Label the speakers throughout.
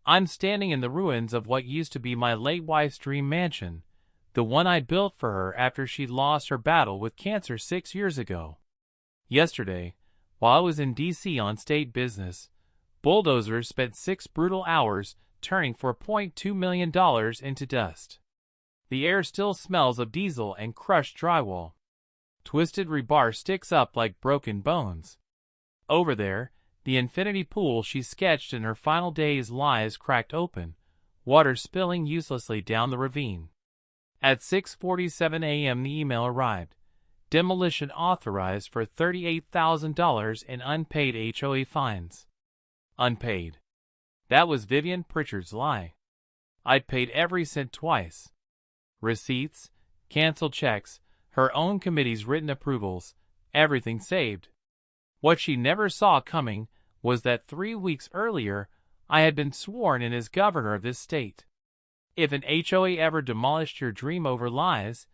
Speaker 1: I'm standing in the ruins of what used to be my late wife's dream mansion, the one I built for her after she lost her battle with cancer 6 years ago. Yesterday, while I was in D.C. on state business, bulldozers spent 6 brutal hours turning $4.2 million into dust. The air still smells of diesel and crushed drywall. Twisted rebar sticks up like broken bones. Over there, the infinity pool she sketched in her final days lies cracked open, water spilling uselessly down the ravine. At 6:47 a.m. the email arrived. Demolition authorized for $38,000 in unpaid HOA fines. Unpaid. That was Vivian Pritchard's lie. I'd paid every cent twice. Receipts, canceled checks, her own committee's written approvals, everything saved. What she never saw coming was that 3 weeks earlier I had been sworn in as governor of this state. If an HOA ever demolished your dream over lies,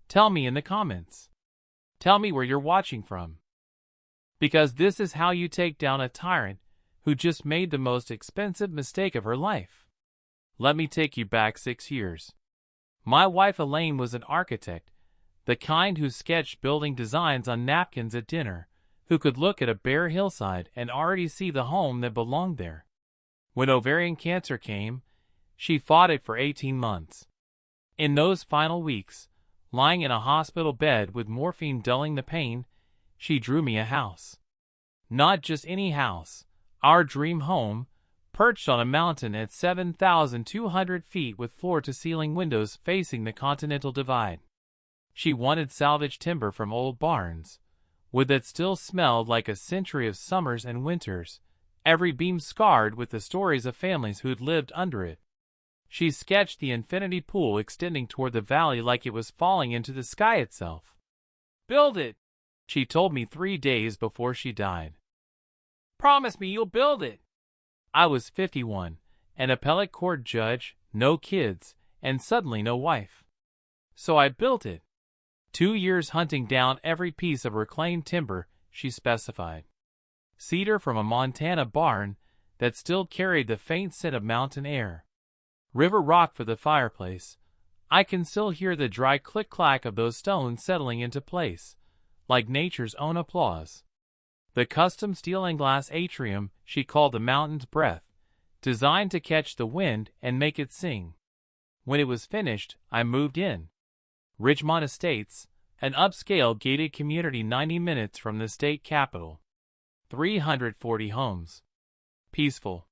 Speaker 1: tell me in the comments. Tell me where you're watching from. Because this is how you take down a tyrant who just made the most expensive mistake of her life. Let me take you back 6 years. My wife Elaine was an architect, the kind who sketched building designs on napkins at dinner, who could look at a bare hillside and already see the home that belonged there. When ovarian cancer came, she fought it for 18 months. In those final weeks, lying in a hospital bed with morphine dulling the pain, she drew me a house. Not just any house, our dream home, perched on a mountain at 7,200 feet with floor-to-ceiling windows facing the Continental Divide. She wanted salvage timber from old barns, wood that still smelled like a century of summers and winters, every beam scarred with the stories of families who'd lived under it. She sketched the infinity pool extending toward the valley like it was falling into the sky itself. "Build it," she told me 3 days before she died. "Promise me you'll build it." I was 51, an appellate court judge, no kids, and suddenly no wife. So I built it. 2 years hunting down every piece of reclaimed timber she specified. Cedar from a Montana barn that still carried the faint scent of mountain air. River rock for the fireplace. I can still hear the dry click-clack of those stones settling into place, like nature's own applause. The custom steel and glass atrium she called the mountain's breath, designed to catch the wind and make it sing. When it was finished, I moved in. Ridgemont Estates, an upscale gated community 90 minutes from the state capital. 340 homes. Peaceful.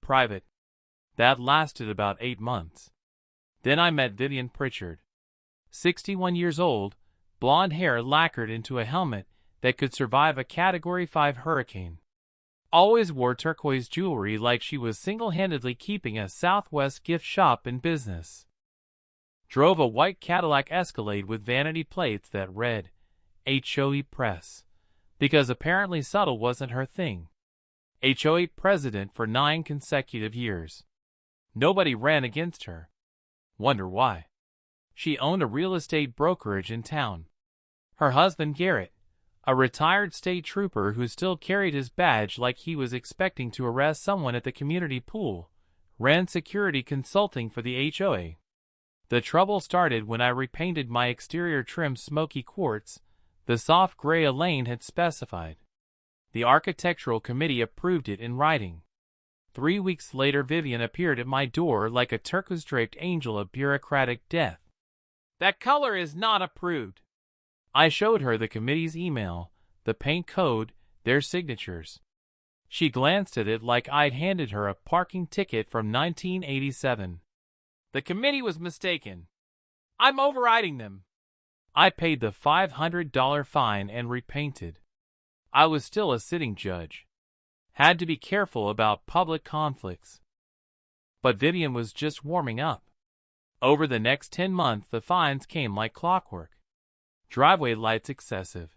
Speaker 1: Private. That lasted about 8 months. Then I met Vivian Pritchard. 61 years old, blonde hair lacquered into a helmet that could survive a Category 5 hurricane. Always wore turquoise jewelry like she was single-handedly keeping a Southwest gift shop in business. Drove a white Cadillac Escalade with vanity plates that read, HOA Press, because apparently subtle wasn't her thing. HOA president for 9 consecutive years. Nobody ran against her. Wonder why. She owned a real estate brokerage in town. Her husband Garrett, a retired state trooper who still carried his badge like he was expecting to arrest someone at the community pool, ran security consulting for the HOA. The trouble started when I repainted my exterior trim smoky quartz, the soft gray Elaine had specified. The architectural committee approved it in writing. 3 weeks later Vivian appeared at my door like a turquoise-draped angel of bureaucratic death. "That color is not approved." I showed her the committee's email, the paint code, their signatures. She glanced at it like I'd handed her a parking ticket from 1987. "The committee was mistaken. I'm overriding them." I paid the $500 fine and repainted. I was still a sitting judge. Had to be careful about public conflicts. But Vivian was just warming up. Over the next 10 months the fines came like clockwork. Driveway lights excessive.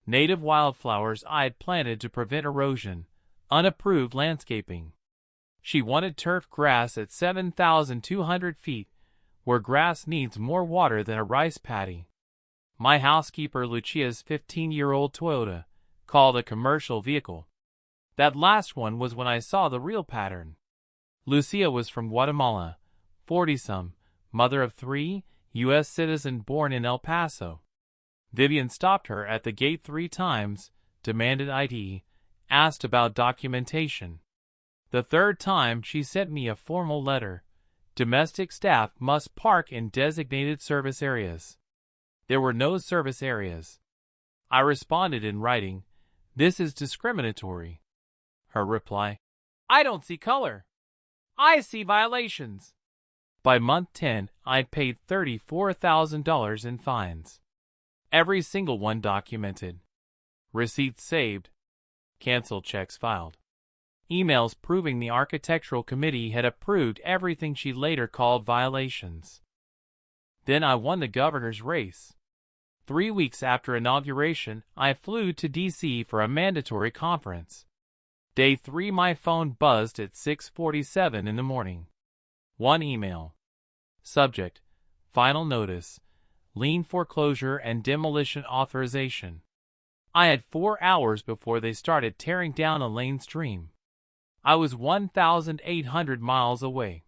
Speaker 1: Native wildflowers I'd planted to prevent erosion. Unapproved landscaping. She wanted turf grass at 7,200 feet, where grass needs more water than a rice paddy. My housekeeper Lucia's 15-year-old Toyota, called a commercial vehicle. That last one was when I saw the real pattern. Lucia was from Guatemala, 40-some, mother of 3, U.S. citizen born in El Paso. Vivian stopped her at the gate 3 times, demanded ID, asked about documentation. The 3rd time she sent me a formal letter. Domestic staff must park in designated service areas. There were no service areas. I responded in writing, "This is discriminatory." Her reply, "I don't see color. I see violations." By month 10, I'd paid $34,000 in fines. Every single one documented. Receipts saved. Canceled checks filed. Emails proving the architectural committee had approved everything she later called violations. Then I won the governor's race. 3 weeks after inauguration, I flew to D.C. for a mandatory conference. Day 3, my phone buzzed at 6:47 in the morning. One email. Subject: Final notice. Lien foreclosure and demolition authorization. I had 4 hours before they started tearing down a lane stream. I was 1,800 miles away.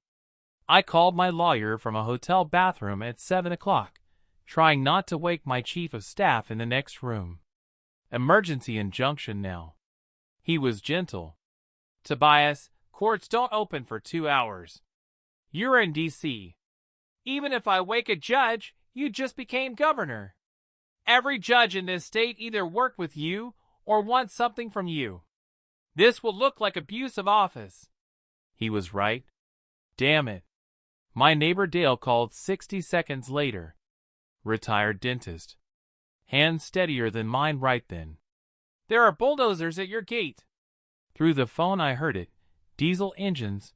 Speaker 1: I called my lawyer from a hotel bathroom at 7 o'clock, trying not to wake my chief of staff in the next room. Emergency injunction now. He was gentle. "Tobias, courts don't open for 2 hours. You're in D.C. Even if I wake a judge, you just became governor. Every judge in this state either worked with you or wants something from you. This will look like abuse of office." He was right. Damn it. My neighbor Dale called 60 seconds later. Retired dentist. Hands steadier than mine right then. "There are bulldozers at your gate." Through the phone I heard it. Diesel engines,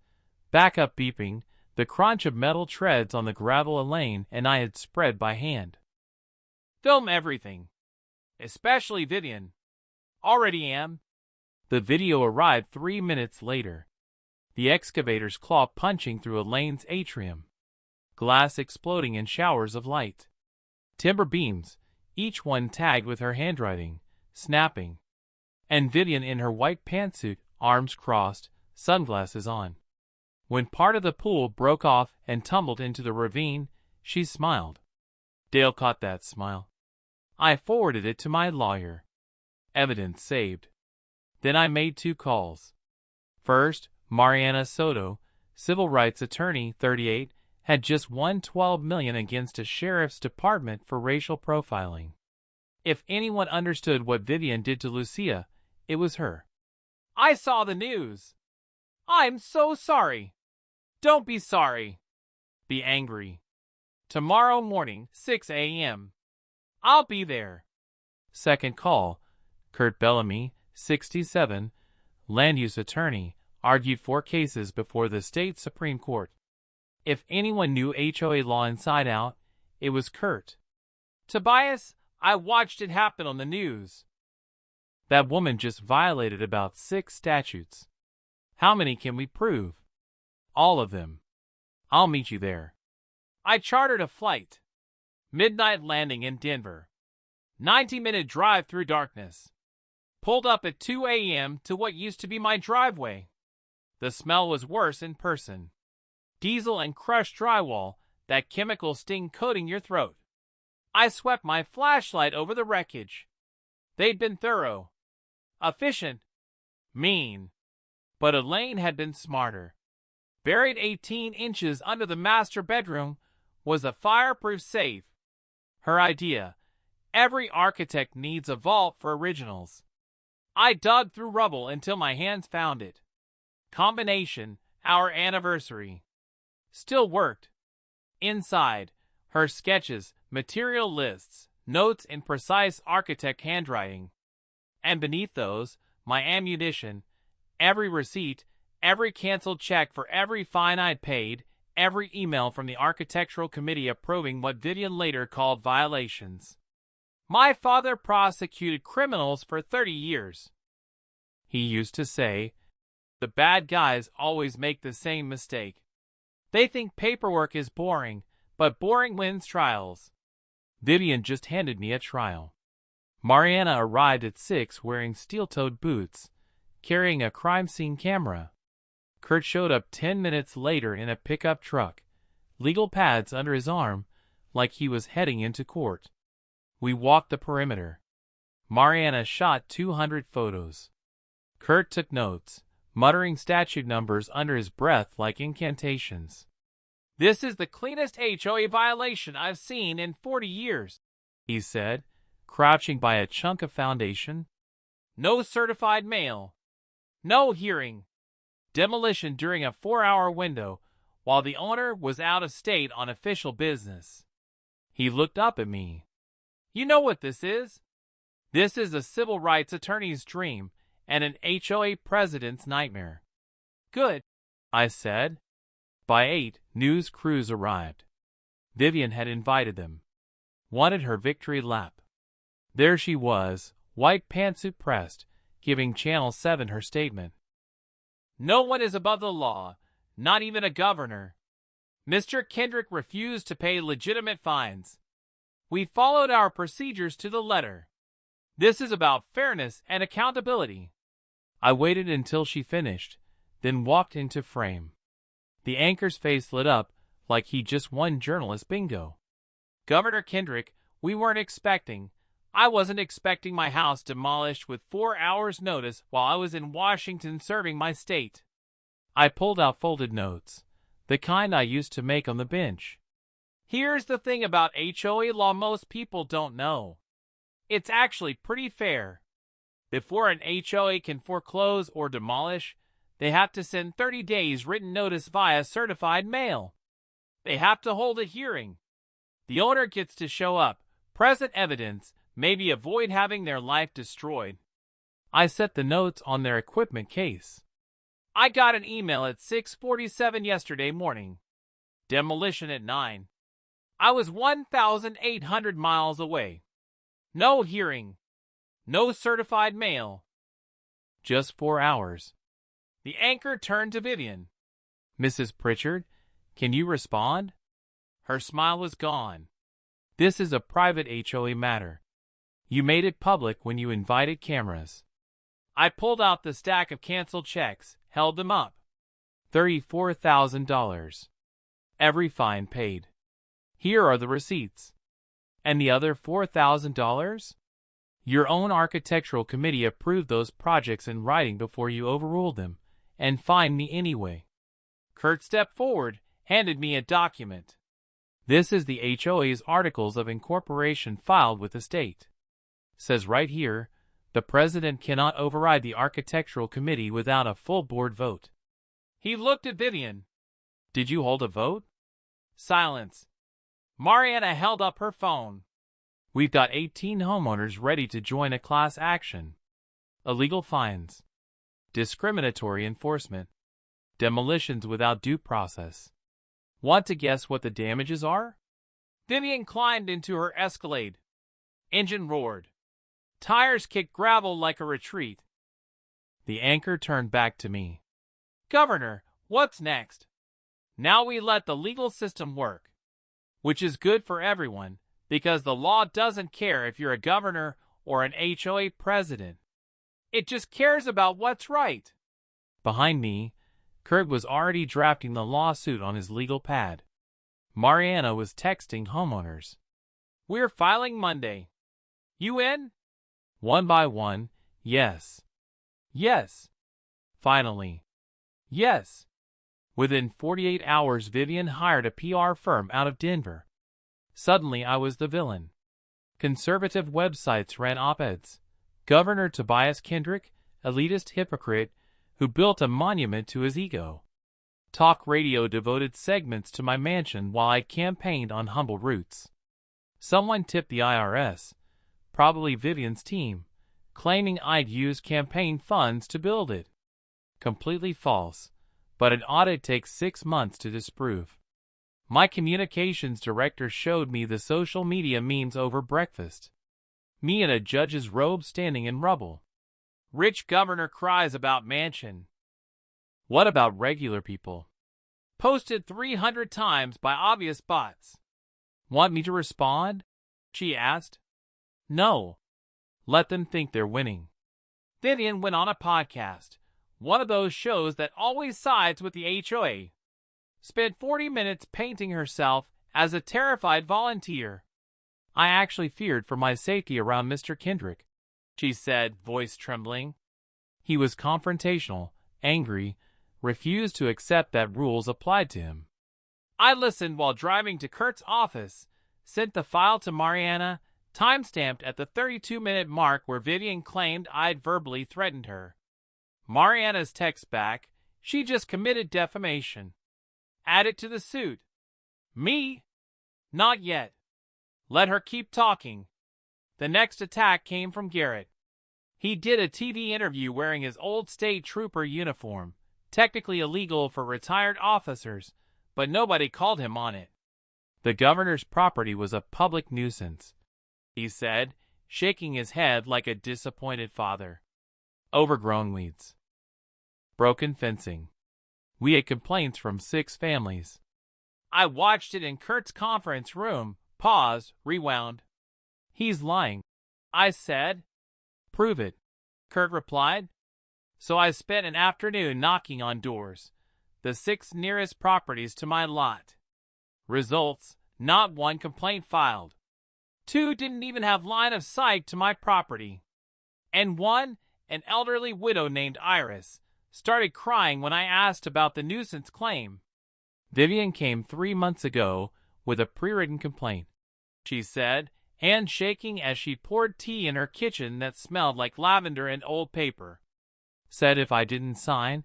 Speaker 1: backup beeping, the crunch of metal treads on the gravel lane, and I had spread by hand. "Film everything. Especially Vivian." "Already am." The video arrived 3 minutes later. The excavator's claw punching through a lane's atrium. Glass exploding in showers of light. Timber beams, each one tagged with her handwriting, snapping. And Vivian in her white pantsuit, arms crossed, sunglasses on. When part of the pool broke off and tumbled into the ravine, she smiled. Dale caught that smile. I forwarded it to my lawyer. Evidence saved. Then I made 2 calls. First, Mariana Soto, civil rights attorney, 38, had just won $12 million against a sheriff's department for racial profiling. If anyone understood what Vivian did to Lucia, it was her. "I saw the news. I'm so sorry." "Don't be sorry. Be angry. Tomorrow morning, 6 a.m. I'll be there." Second call, Kurt Bellamy, 67, land use attorney, argued 4 cases before the state Supreme Court. If anyone knew HOA law inside out, it was Kurt. "Tobias, I watched it happen on the news. That woman just violated about 6 statutes. How many can we prove?" "All of them." "I'll meet you there." I chartered a flight. Midnight landing in Denver. 90-minute drive through darkness. Pulled up at 2 a.m. to what used to be my driveway. The smell was worse in person. Diesel and crushed drywall, that chemical sting coating your throat. I swept my flashlight over the wreckage. They'd been thorough. Efficient. Mean. But Elaine had been smarter. Buried 18 inches under the master bedroom was a fireproof safe. Her idea. Every architect needs a vault for originals. I dug through rubble until my hands found it. Combination, our anniversary. Still worked. Inside, her sketches, material lists, notes in precise architect handwriting. And beneath those, my ammunition, every receipt, every canceled check for every fine I'd paid, every email from the architectural committee approving what Vivian later called violations. My father prosecuted criminals for 30 years. He used to say, "The bad guys always make the same mistake. They think paperwork is boring, but boring wins trials." Vivian just handed me a trial. Mariana arrived at 6 wearing steel-toed boots, carrying a crime scene camera. Kurt showed up 10 minutes later in a pickup truck, legal pads under his arm, like he was heading into court. We walked the perimeter. Mariana shot 200 photos. Kurt took notes, muttering statute numbers under his breath like incantations. "This is the cleanest HOA violation I've seen in 40 years, he said, crouching by a chunk of foundation. No certified mail. No hearing. Demolition during a 4-hour window while the owner was out of state on official business." He looked up at me. "You know what this is? This is a civil rights attorney's dream and an HOA president's nightmare." "Good," I said. By 8, news crews arrived. Vivian had invited them. Wanted her victory lap. There she was, white pantsuit pressed, giving Channel 7 her statement. "No one is above the law, not even a governor. Mr. Kendrick refused to pay legitimate fines. We followed our procedures to the letter. This is about fairness and accountability." I waited until she finished, then walked into frame. The anchor's face lit up like he just won journalist bingo. "Governor Kendrick, we weren't expecting. I wasn't expecting my house demolished with 4 hours' notice while I was in Washington serving my state." I pulled out folded notes, the kind I used to make on the bench. "Here's the thing about HOA law most people don't know. It's actually pretty fair. Before an HOA can foreclose or demolish, they have to send 30 days written notice via certified mail. They have to hold a hearing. The owner gets to show up, present evidence, maybe avoid having their life destroyed." I set the notes on their equipment case. "I got an email at 6:47 yesterday morning. Demolition at 9. I was 1,800 miles away. No hearing. No certified mail. Just 4 hours." The anchor turned to Vivian. "Mrs. Pritchard, can you respond?" Her smile was gone. "This is a private HOA matter. You made it public when you invited cameras." I pulled out the stack of canceled checks, held them up. $34,000. Every fine paid. Here are the receipts. "And the other $4,000? Your own architectural committee approved those projects in writing before you overruled them, and fined me anyway." Kurt stepped forward, handed me a document. "This is the HOA's Articles of Incorporation filed with the state. Says right here, the president cannot override the architectural committee without a full board vote." He looked at Vivian. "Did you hold a vote?" Silence. Mariana held up her phone. "We've got 18 homeowners ready to join a class action. Illegal fines. Discriminatory enforcement. Demolitions without due process. Want to guess what the damages are?" Vivian climbed into her Escalade. Engine roared. Tires kicked gravel like a retreat. The anchor turned back to me. "Governor, what's next? Now we let the legal system work. Which is good for everyone, because the law doesn't care if you're a governor or an HOA president. It just cares about what's right." Behind me, Kurt was already drafting the lawsuit on his legal pad. Mariana was texting homeowners. "We're filing Monday. You in?" One by one, yes. Yes. Finally. Yes. Within 48 hours, Vivian hired a PR firm out of Denver. Suddenly, I was the villain. Conservative websites ran op-eds. Governor Tobias Kendrick, elitist hypocrite, who built a monument to his ego. Talk radio devoted segments to my mansion while I campaigned on humble roots. Someone tipped the IRS, probably Vivian's team, claiming I'd used campaign funds to build it. Completely false, but an audit takes 6 months to disprove. My communications director showed me the social media memes over breakfast. Me in a judge's robe standing in rubble. Rich governor cries about mansion. What about regular people? Posted 300 times by obvious bots. Want me to respond? She asked. No. Let them think they're winning. Vivian went on a podcast. One of those shows that always sides with the HOA. Spent 40 minutes painting herself as a terrified volunteer. I actually feared for my safety around Mr. Kendrick, she said, voice trembling. He was confrontational, angry, refused to accept that rules applied to him. I listened while driving to Kurt's office, sent the file to Mariana, timestamped at the 32-minute mark where Vivian claimed I'd verbally threatened her. Mariana's text back, she just committed defamation. Add it to the suit. Me? Not yet. Let her keep talking. The next attack came from Garrett. He did a TV interview wearing his old state trooper uniform, technically illegal for retired officers, but nobody called him on it. The governor's property was a public nuisance, he said, shaking his head like a disappointed father. Overgrown weeds. Broken fencing. We had complaints from 6 families. I watched it in Kurt's conference room, paused, rewound. He's lying, I said. Prove it, Kurt replied. So I spent an afternoon knocking on doors, the 6 nearest properties to my lot. Results, not one complaint filed. 2 didn't even have line of sight to my property. And 1, an elderly widow named Iris, started crying when I asked about the nuisance claim. Vivian came 3 months ago with a pre-written complaint, she said, hand shaking as she poured tea in her kitchen that smelled like lavender and old paper. Said if I didn't sign,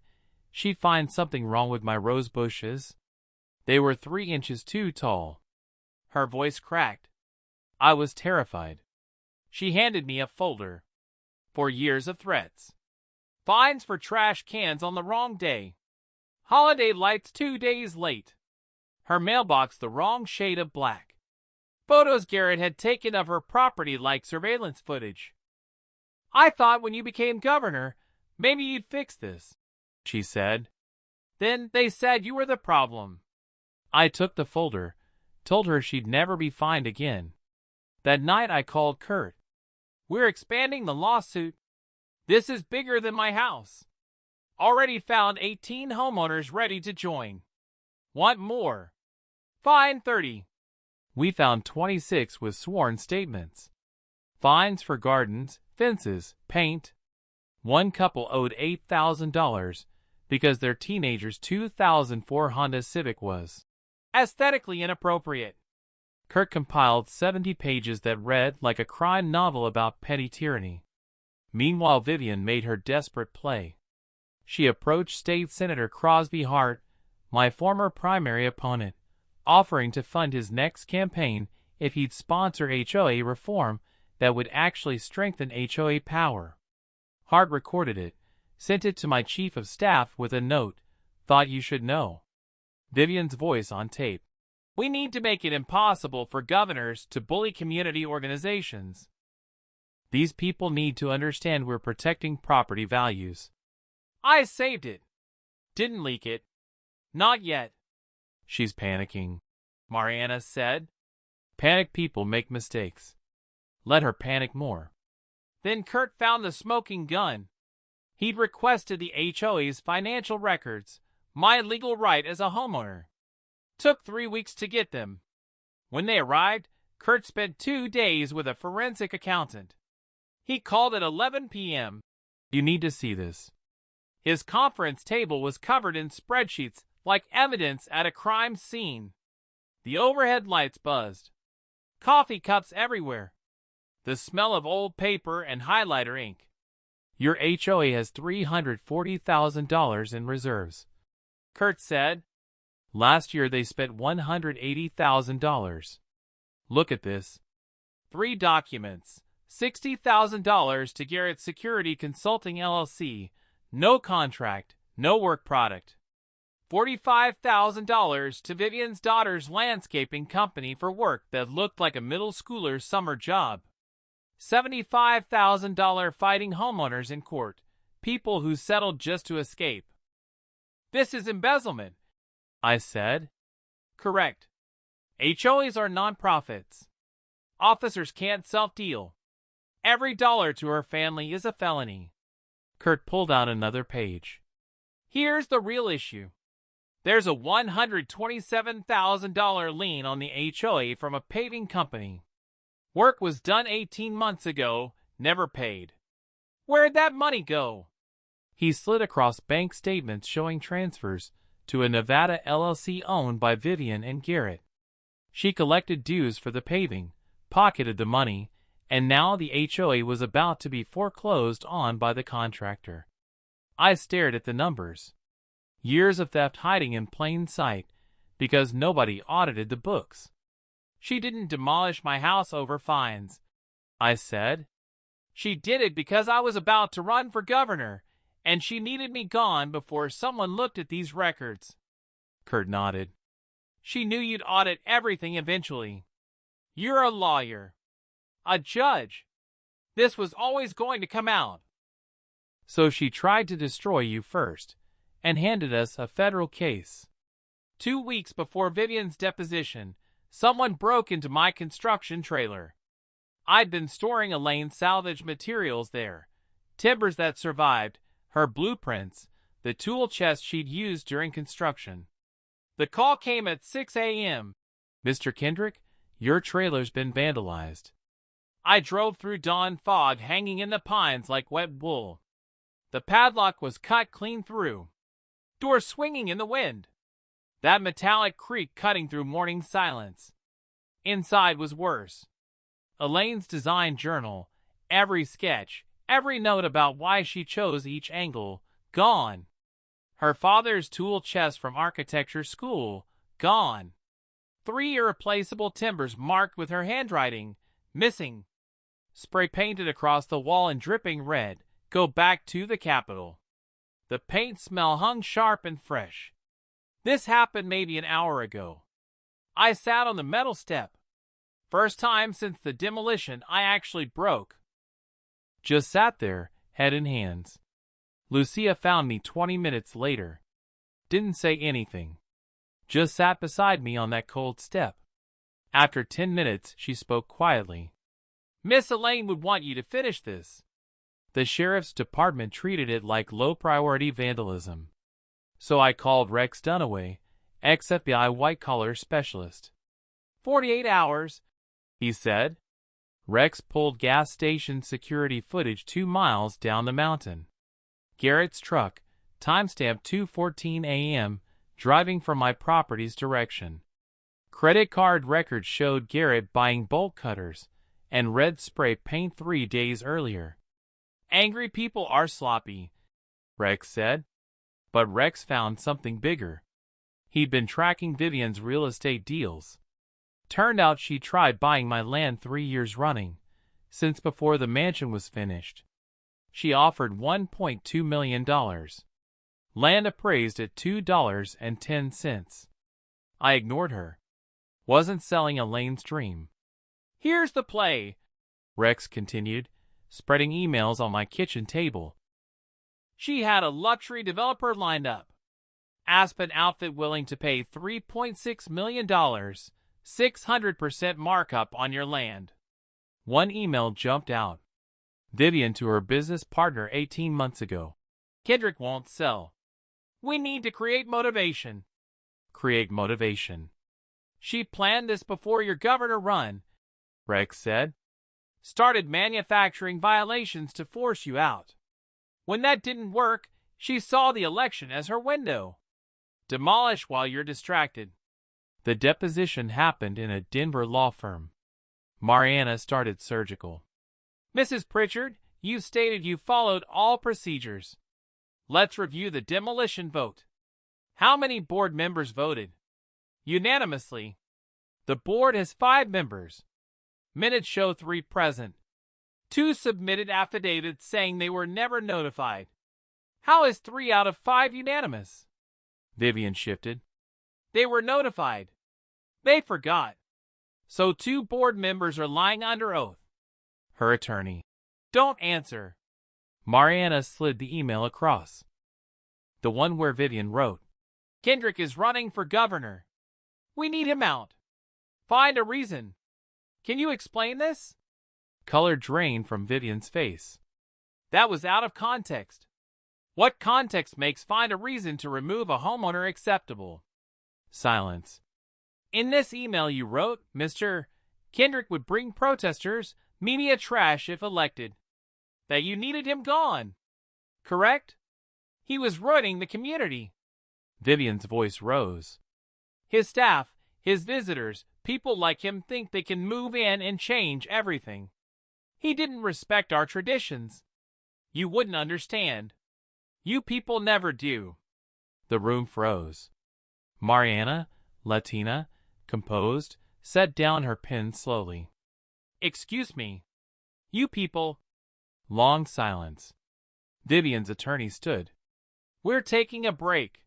Speaker 1: she'd find something wrong with my rose bushes. They were 3 inches too tall. Her voice cracked. I was terrified. She handed me a folder. 4 years of threats. Fines for trash cans on the wrong day. Holiday lights 2 days late. Her mailbox the wrong shade of black. Photos Garrett had taken of her property like surveillance footage. I thought when you became governor, maybe you'd fix this, she said. Then they said you were the problem. I took the folder, told her she'd never be fined again. That night I called Kurt. We're expanding the lawsuit. This is bigger than my house. Already found 18 homeowners ready to join. Want more? Fine 30. We found 26 with sworn statements. Fines for gardens, fences, paint. One couple owed $8,000 because their teenager's 2004 Honda Civic was aesthetically inappropriate. Kurt compiled 70 pages that read like a crime novel about petty tyranny. Meanwhile, Vivian made her desperate play. She approached State Senator Crosby Hart, my former primary opponent, offering to fund his next campaign if he'd sponsor HOA reform that would actually strengthen HOA power. Hart recorded it, sent it to my chief of staff with a note, thought you should know. Vivian's voice on tape. We need to make it impossible for governors to bully community organizations. These people need to understand we're protecting property values. I saved it. Didn't leak it. Not yet. She's panicking, Mariana said. Panic people make mistakes. Let her panic more. Then Kurt found the smoking gun. He'd requested the HOA's financial records, my legal right as a homeowner. Took 3 weeks to get them. When they arrived, Kurt spent 2 days with a forensic accountant. He called at 11 p.m. You need to see this. His conference table was covered in spreadsheets like evidence at a crime scene. The overhead lights buzzed. Coffee cups everywhere. The smell of old paper and highlighter ink. Your HOA has $340,000 in reserves, Kurt said. Last year they spent $180,000. Look at this. 3 documents. $60,000 to Garrett Security Consulting LLC. No contract, no work product. $45,000 to Vivian's daughter's landscaping company for work that looked like a middle schooler's summer job. $75,000 fighting homeowners in court, people who settled just to escape. This is embezzlement, I said. Correct. HOAs are nonprofits. Officers can't self-deal. Every dollar to her family is a felony. Kurt pulled out another page. Here's the real issue. There's a $127,000 lien on the HOA from a paving company. Work was done 18 months ago, never paid. Where'd that money go? He slid across bank statements showing transfers to a Nevada LLC owned by Vivian and Garrett. She collected dues for the paving, pocketed the money, and now the HOA was about to be foreclosed on by the contractor. I stared at the numbers. Years of theft hiding in plain sight because nobody audited the books. She didn't demolish my house over fines, I said. She did it because I was about to run for governor, and she needed me gone before someone looked at these records. Kurt nodded. She knew you'd audit everything eventually. You're a lawyer. A judge. This was always going to come out. So she tried to destroy you first, and handed us a federal case. 2 weeks before Vivian's deposition, someone broke into my construction trailer. I'd been storing Elaine's salvage materials there, timbers that survived, her blueprints, the tool chest she'd used during construction. The call came at 6 a.m. Mr. Kendrick, your trailer's been vandalized. I drove through dawn fog hanging in the pines like wet wool. The padlock was cut clean through. Door swinging in the wind. That metallic creak cutting through morning silence. Inside was worse. Elaine's design journal, every sketch, every note about why she chose each angle, gone. Her father's tool chest from architecture school, gone. 3 irreplaceable timbers marked with her handwriting, missing. Spray painted across the wall in dripping red, go back to the Capitol. The paint smell hung sharp and fresh. This happened maybe an hour ago. I sat on the metal step. First time since the demolition I actually broke. Just sat there, head in hands. Lucia found me 20 minutes later. Didn't say anything. Just sat beside me on that cold step. After 10 minutes, she spoke quietly. Miss Elaine would want you to finish this. The sheriff's department treated it like low-priority vandalism. So I called Rex Dunaway, ex-FBI white-collar specialist. 48 hours, he said. Rex pulled gas station security footage 2 miles down the mountain. Garrett's truck, timestamp 2:14 a.m., driving from my property's direction. Credit card records showed Garrett buying bolt cutters and red spray paint 3 days earlier. Angry people are sloppy, Rex said. But Rex found something bigger. He'd been tracking Vivian's real estate deals. Turned out she tried buying my land 3 years running, since before the mansion was finished. She offered $1.2 million. Land appraised at $2.10. I ignored her. Wasn't selling Elaine's dream. Here's the play, Rex continued, spreading emails on my kitchen table. She had a luxury developer lined up. Aspen outfit willing to pay $3.6 million, 600% markup on your land. One email jumped out. Vivian to her business partner 18 months ago. Kendrick won't sell. We need to create motivation. Create motivation. She planned this before your governor run, Rex said. Started manufacturing violations to force you out. When that didn't work, she saw the election as her window. Demolish while you're distracted. The deposition happened in a Denver law firm. Mariana started surgical. Mrs. Pritchard, you stated you followed all procedures. Let's review the demolition vote. How many board members voted? Unanimously. The board has 5 members. Minutes show 3 present. 2 submitted affidavits saying they were never notified. How is 3 out of 5 unanimous? Vivian shifted. They were notified. They forgot. So 2 board members are lying under oath. Her attorney. Don't answer. Mariana slid the email across. The one where Vivian wrote. Kendrick is running for governor. We need him out. Find a reason. Can you explain this? Color drained from Vivian's face. That was out of context. What context makes find a reason to remove a homeowner acceptable? Silence. In this email you wrote, Mr. Kendrick would bring protesters, media trash if elected. That you needed him gone. Correct? He was ruining the community. Vivian's voice rose. His staff, his visitors, people like him think they can move in and change everything. He didn't respect our traditions. You wouldn't understand. You people never do. The room froze. Mariana, Latina, composed, set down her pen slowly. Excuse me. You people. Long silence. Vivian's attorney stood. We're taking a break.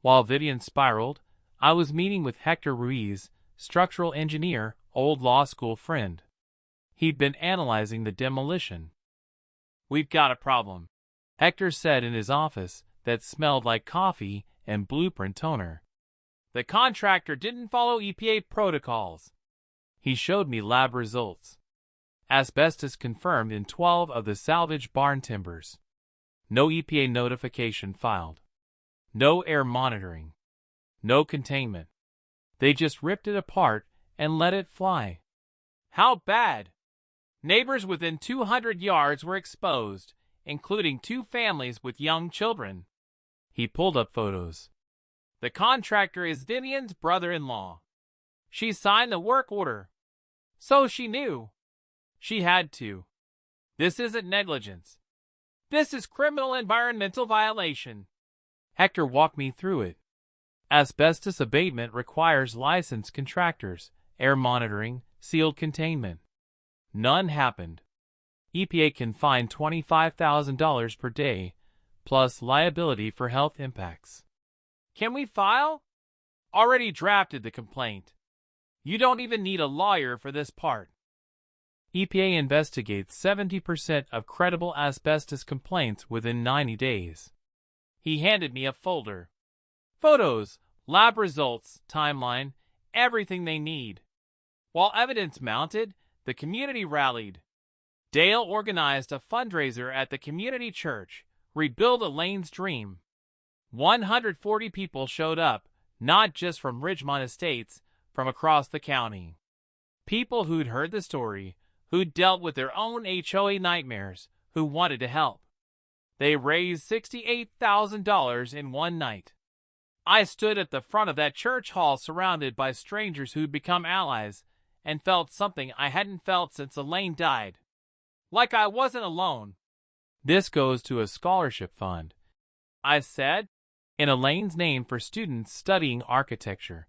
Speaker 1: While Vivian spiraled, I was meeting with Hector Ruiz, structural engineer, old law school friend. He'd been analyzing the demolition. We've got a problem, Hector said in his office that smelled like coffee and blueprint toner. The contractor didn't follow EPA protocols. He showed me lab results. Asbestos confirmed in 12 of the salvaged barn timbers. No EPA notification filed. No air monitoring. No containment. They just ripped it apart and let it fly. How bad? Neighbors within 200 yards were exposed, including 2 families with young children. He pulled up photos. The contractor is Vivian's brother-in-law. She signed the work order. So she knew. She had to. This isn't negligence. This is criminal environmental violation. Hector walked me through it. Asbestos abatement requires licensed contractors, air monitoring, sealed containment. None happened. EPA can fine $25,000 per day, plus liability for health impacts. Can we file? Already drafted the complaint. You don't even need a lawyer for this part. EPA investigates 70% of credible asbestos complaints within 90 days. He handed me a folder. Photos, lab results, timeline, everything they need. While evidence mounted, the community rallied. Dale organized a fundraiser at the community church, Rebuild Elaine's Dream. 140 people showed up, not just from Ridgemont Estates, from across the county. People who'd heard the story, who'd dealt with their own HOA nightmares, who wanted to help. They raised $68,000 in one night. I stood at the front of that church hall surrounded by strangers who'd become allies and felt something I hadn't felt since Elaine died. Like I wasn't alone. This goes to a scholarship fund, I said, in Elaine's name for students studying architecture.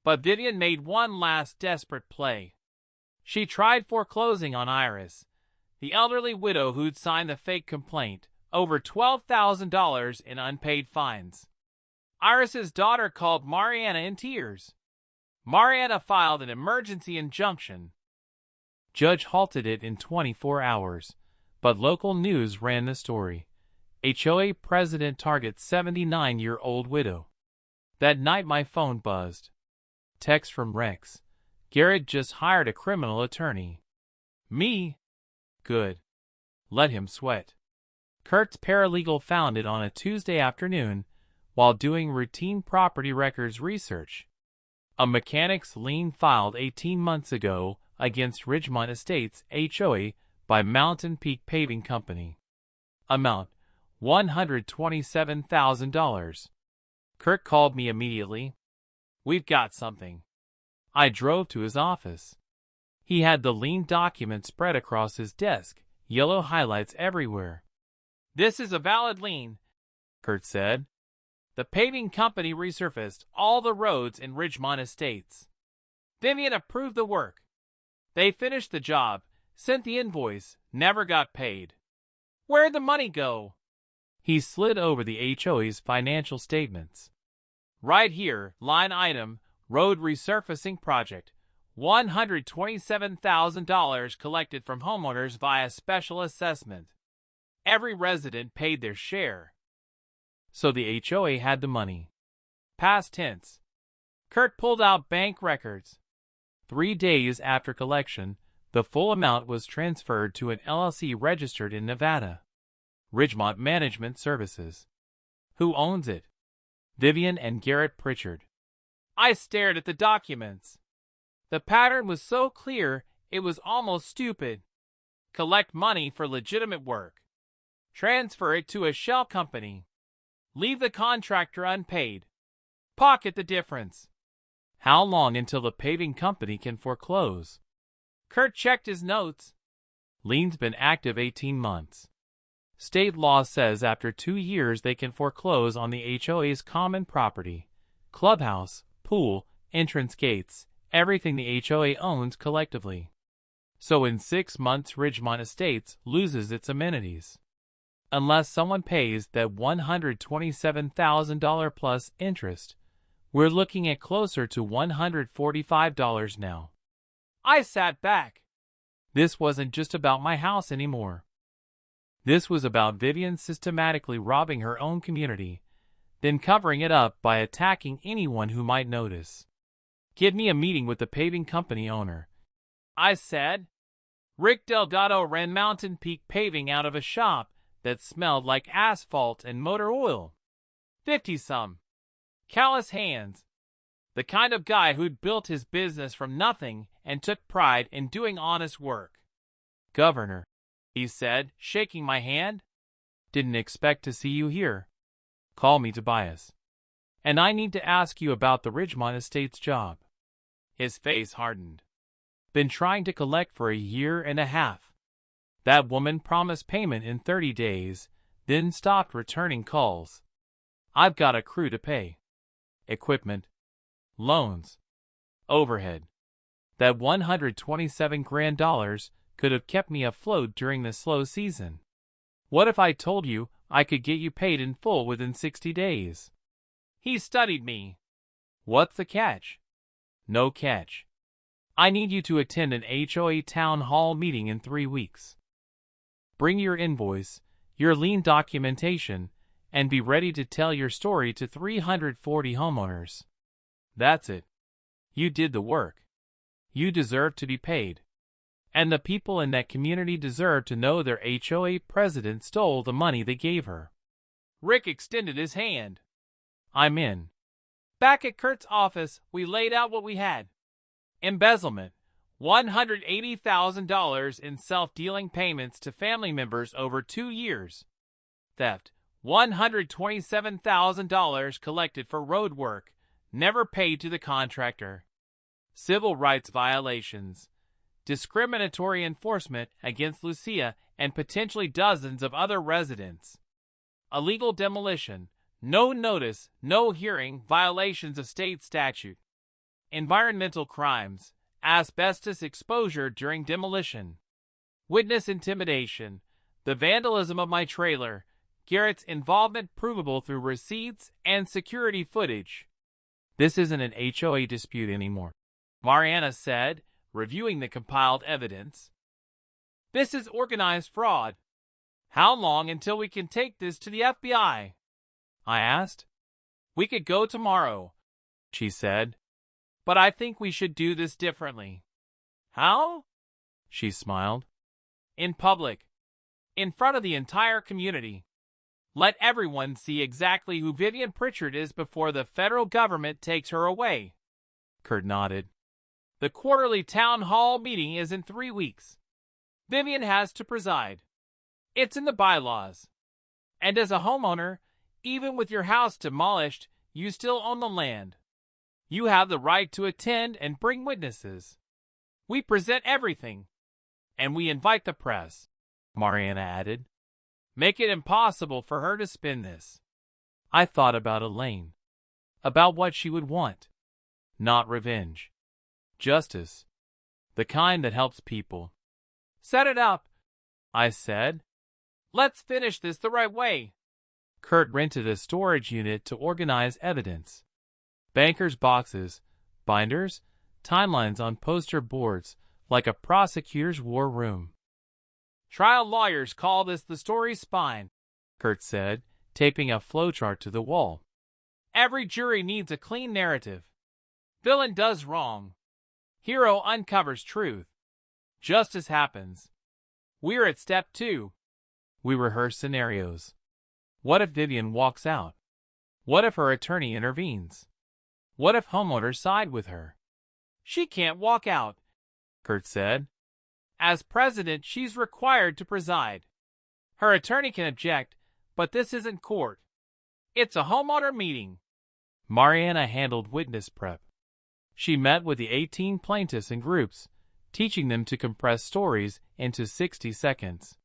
Speaker 1: But Vivian made one last desperate play. She tried foreclosing on Iris, the elderly widow who'd signed the fake complaint, over $12,000 in unpaid fines. Iris's daughter called Mariana in tears. Mariana filed an emergency injunction. Judge halted it in 24 hours, but local news ran the story. HOA president targets 79-year-old widow. That night my phone buzzed. Text from Rex. Garrett just hired a criminal attorney. Me? Good. Let him sweat. Kurt's paralegal found it on a Tuesday afternoon while doing routine property records research. A mechanic's lien filed 18 months ago against Ridgemont Estates HOA by Mountain Peak Paving Company. Amount, $127,000. Kurt called me immediately. We've got something. I drove to his office. He had the lien document spread across his desk, yellow highlights everywhere. This is a valid lien, Kurt said. The paving company resurfaced all the roads in Ridgemont Estates. Vivian approved the work. They finished the job, sent the invoice, never got paid. Where'd the money go? He slid over the HOA's financial statements. Right here, line item, road resurfacing project, $127,000 collected from homeowners via special assessment. Every resident paid their share. So the HOA had the money. Past tense. Kurt pulled out bank records. 3 days after collection, the full amount was transferred to an LLC registered in Nevada. Ridgemont Management Services. Who owns it? Vivian and Garrett Pritchard. I stared at the documents. The pattern was so clear it was almost stupid. Collect money for legitimate work. Transfer it to a shell company. Leave the contractor unpaid. Pocket the difference. How long until the paving company can foreclose? Kurt checked his notes. Lien's been active 18 months. State law says after 2 years they can foreclose on the HOA's common property, clubhouse, pool, entrance gates, everything the HOA owns collectively. So in 6 months Ridgemont Estates loses its amenities. Unless someone pays that $127,000 plus interest, we're looking at closer to $145 now. I sat back. This wasn't just about my house anymore. This was about Vivian systematically robbing her own community, then covering it up by attacking anyone who might notice. Give me a meeting with the paving company owner, I said. Rick Delgado ran Mountain Peak Paving out of a shop that smelled like asphalt and motor oil. 50-some. Callous hands. The kind of guy who'd built his business from nothing and took pride in doing honest work. Governor, he said, shaking my hand. Didn't expect to see you here. Call me Tobias. And I need to ask you about the Ridgemont Estates job. His face hardened. Been trying to collect for a year and a half. That woman promised payment in 30 days, then stopped returning calls. I've got a crew to pay. Equipment. Loans. Overhead. That $127,000 could have kept me afloat during the slow season. What if I told you I could get you paid in full within 60 days? He studied me. What's the catch? No catch. I need you to attend an HOA town hall meeting in 3 weeks. Bring your invoice, your lien documentation, and be ready to tell your story to 340 homeowners. That's it. You did the work. You deserve to be paid. And the people in that community deserve to know their HOA president stole the money they gave her. Rick extended his hand. I'm in. Back at Kurt's office, we laid out what we had. Embezzlement. $180,000 in self-dealing payments to family members over 2 years. Theft. $127,000 collected for road work, never paid to the contractor. Civil rights violations. Discriminatory enforcement against Lucia and potentially dozens of other residents. Illegal demolition. No notice, no hearing, violations of state statute. Environmental crimes. Asbestos exposure during demolition. Witness intimidation. The vandalism of my trailer. Garrett's involvement provable through receipts and security footage. This isn't an HOA dispute anymore, Mariana said, reviewing the compiled evidence. This is organized fraud. How long until we can take this to the FBI? I asked. We could go tomorrow, she said. But I think we should do this differently. How? She smiled. In public. In front of the entire community. Let everyone see exactly who Vivian Pritchard is before the federal government takes her away. Kurt nodded. The quarterly town hall meeting is in 3 weeks. Vivian has to preside. It's in the bylaws. And as a homeowner, even with your house demolished, you still own the land. You have the right to attend and bring witnesses. We present everything. And we invite the press, Mariana added. Make it impossible for her to spin this. I thought about Elaine. About what she would want. Not revenge. Justice. The kind that helps people. Set it up, I said. Let's finish this the right way. Kurt rented a storage unit to organize evidence. Bankers' boxes, binders, timelines on poster boards, like a prosecutor's war room. Trial lawyers call this the story spine, Kurt said, taping a flowchart to the wall. Every jury needs a clean narrative. Villain does wrong. Hero uncovers truth. Justice happens. We're at step 2. We rehearse scenarios. What if Vivian walks out? What if her attorney intervenes? What if homeowners side with her?
Speaker 2: She can't walk out,
Speaker 1: Kurt said.
Speaker 2: As president, she's required to preside. Her attorney can object, but this isn't court. It's a homeowner meeting.
Speaker 1: Mariana handled witness prep. She met with the 18 plaintiffs in groups, teaching them to compress stories into 60 seconds.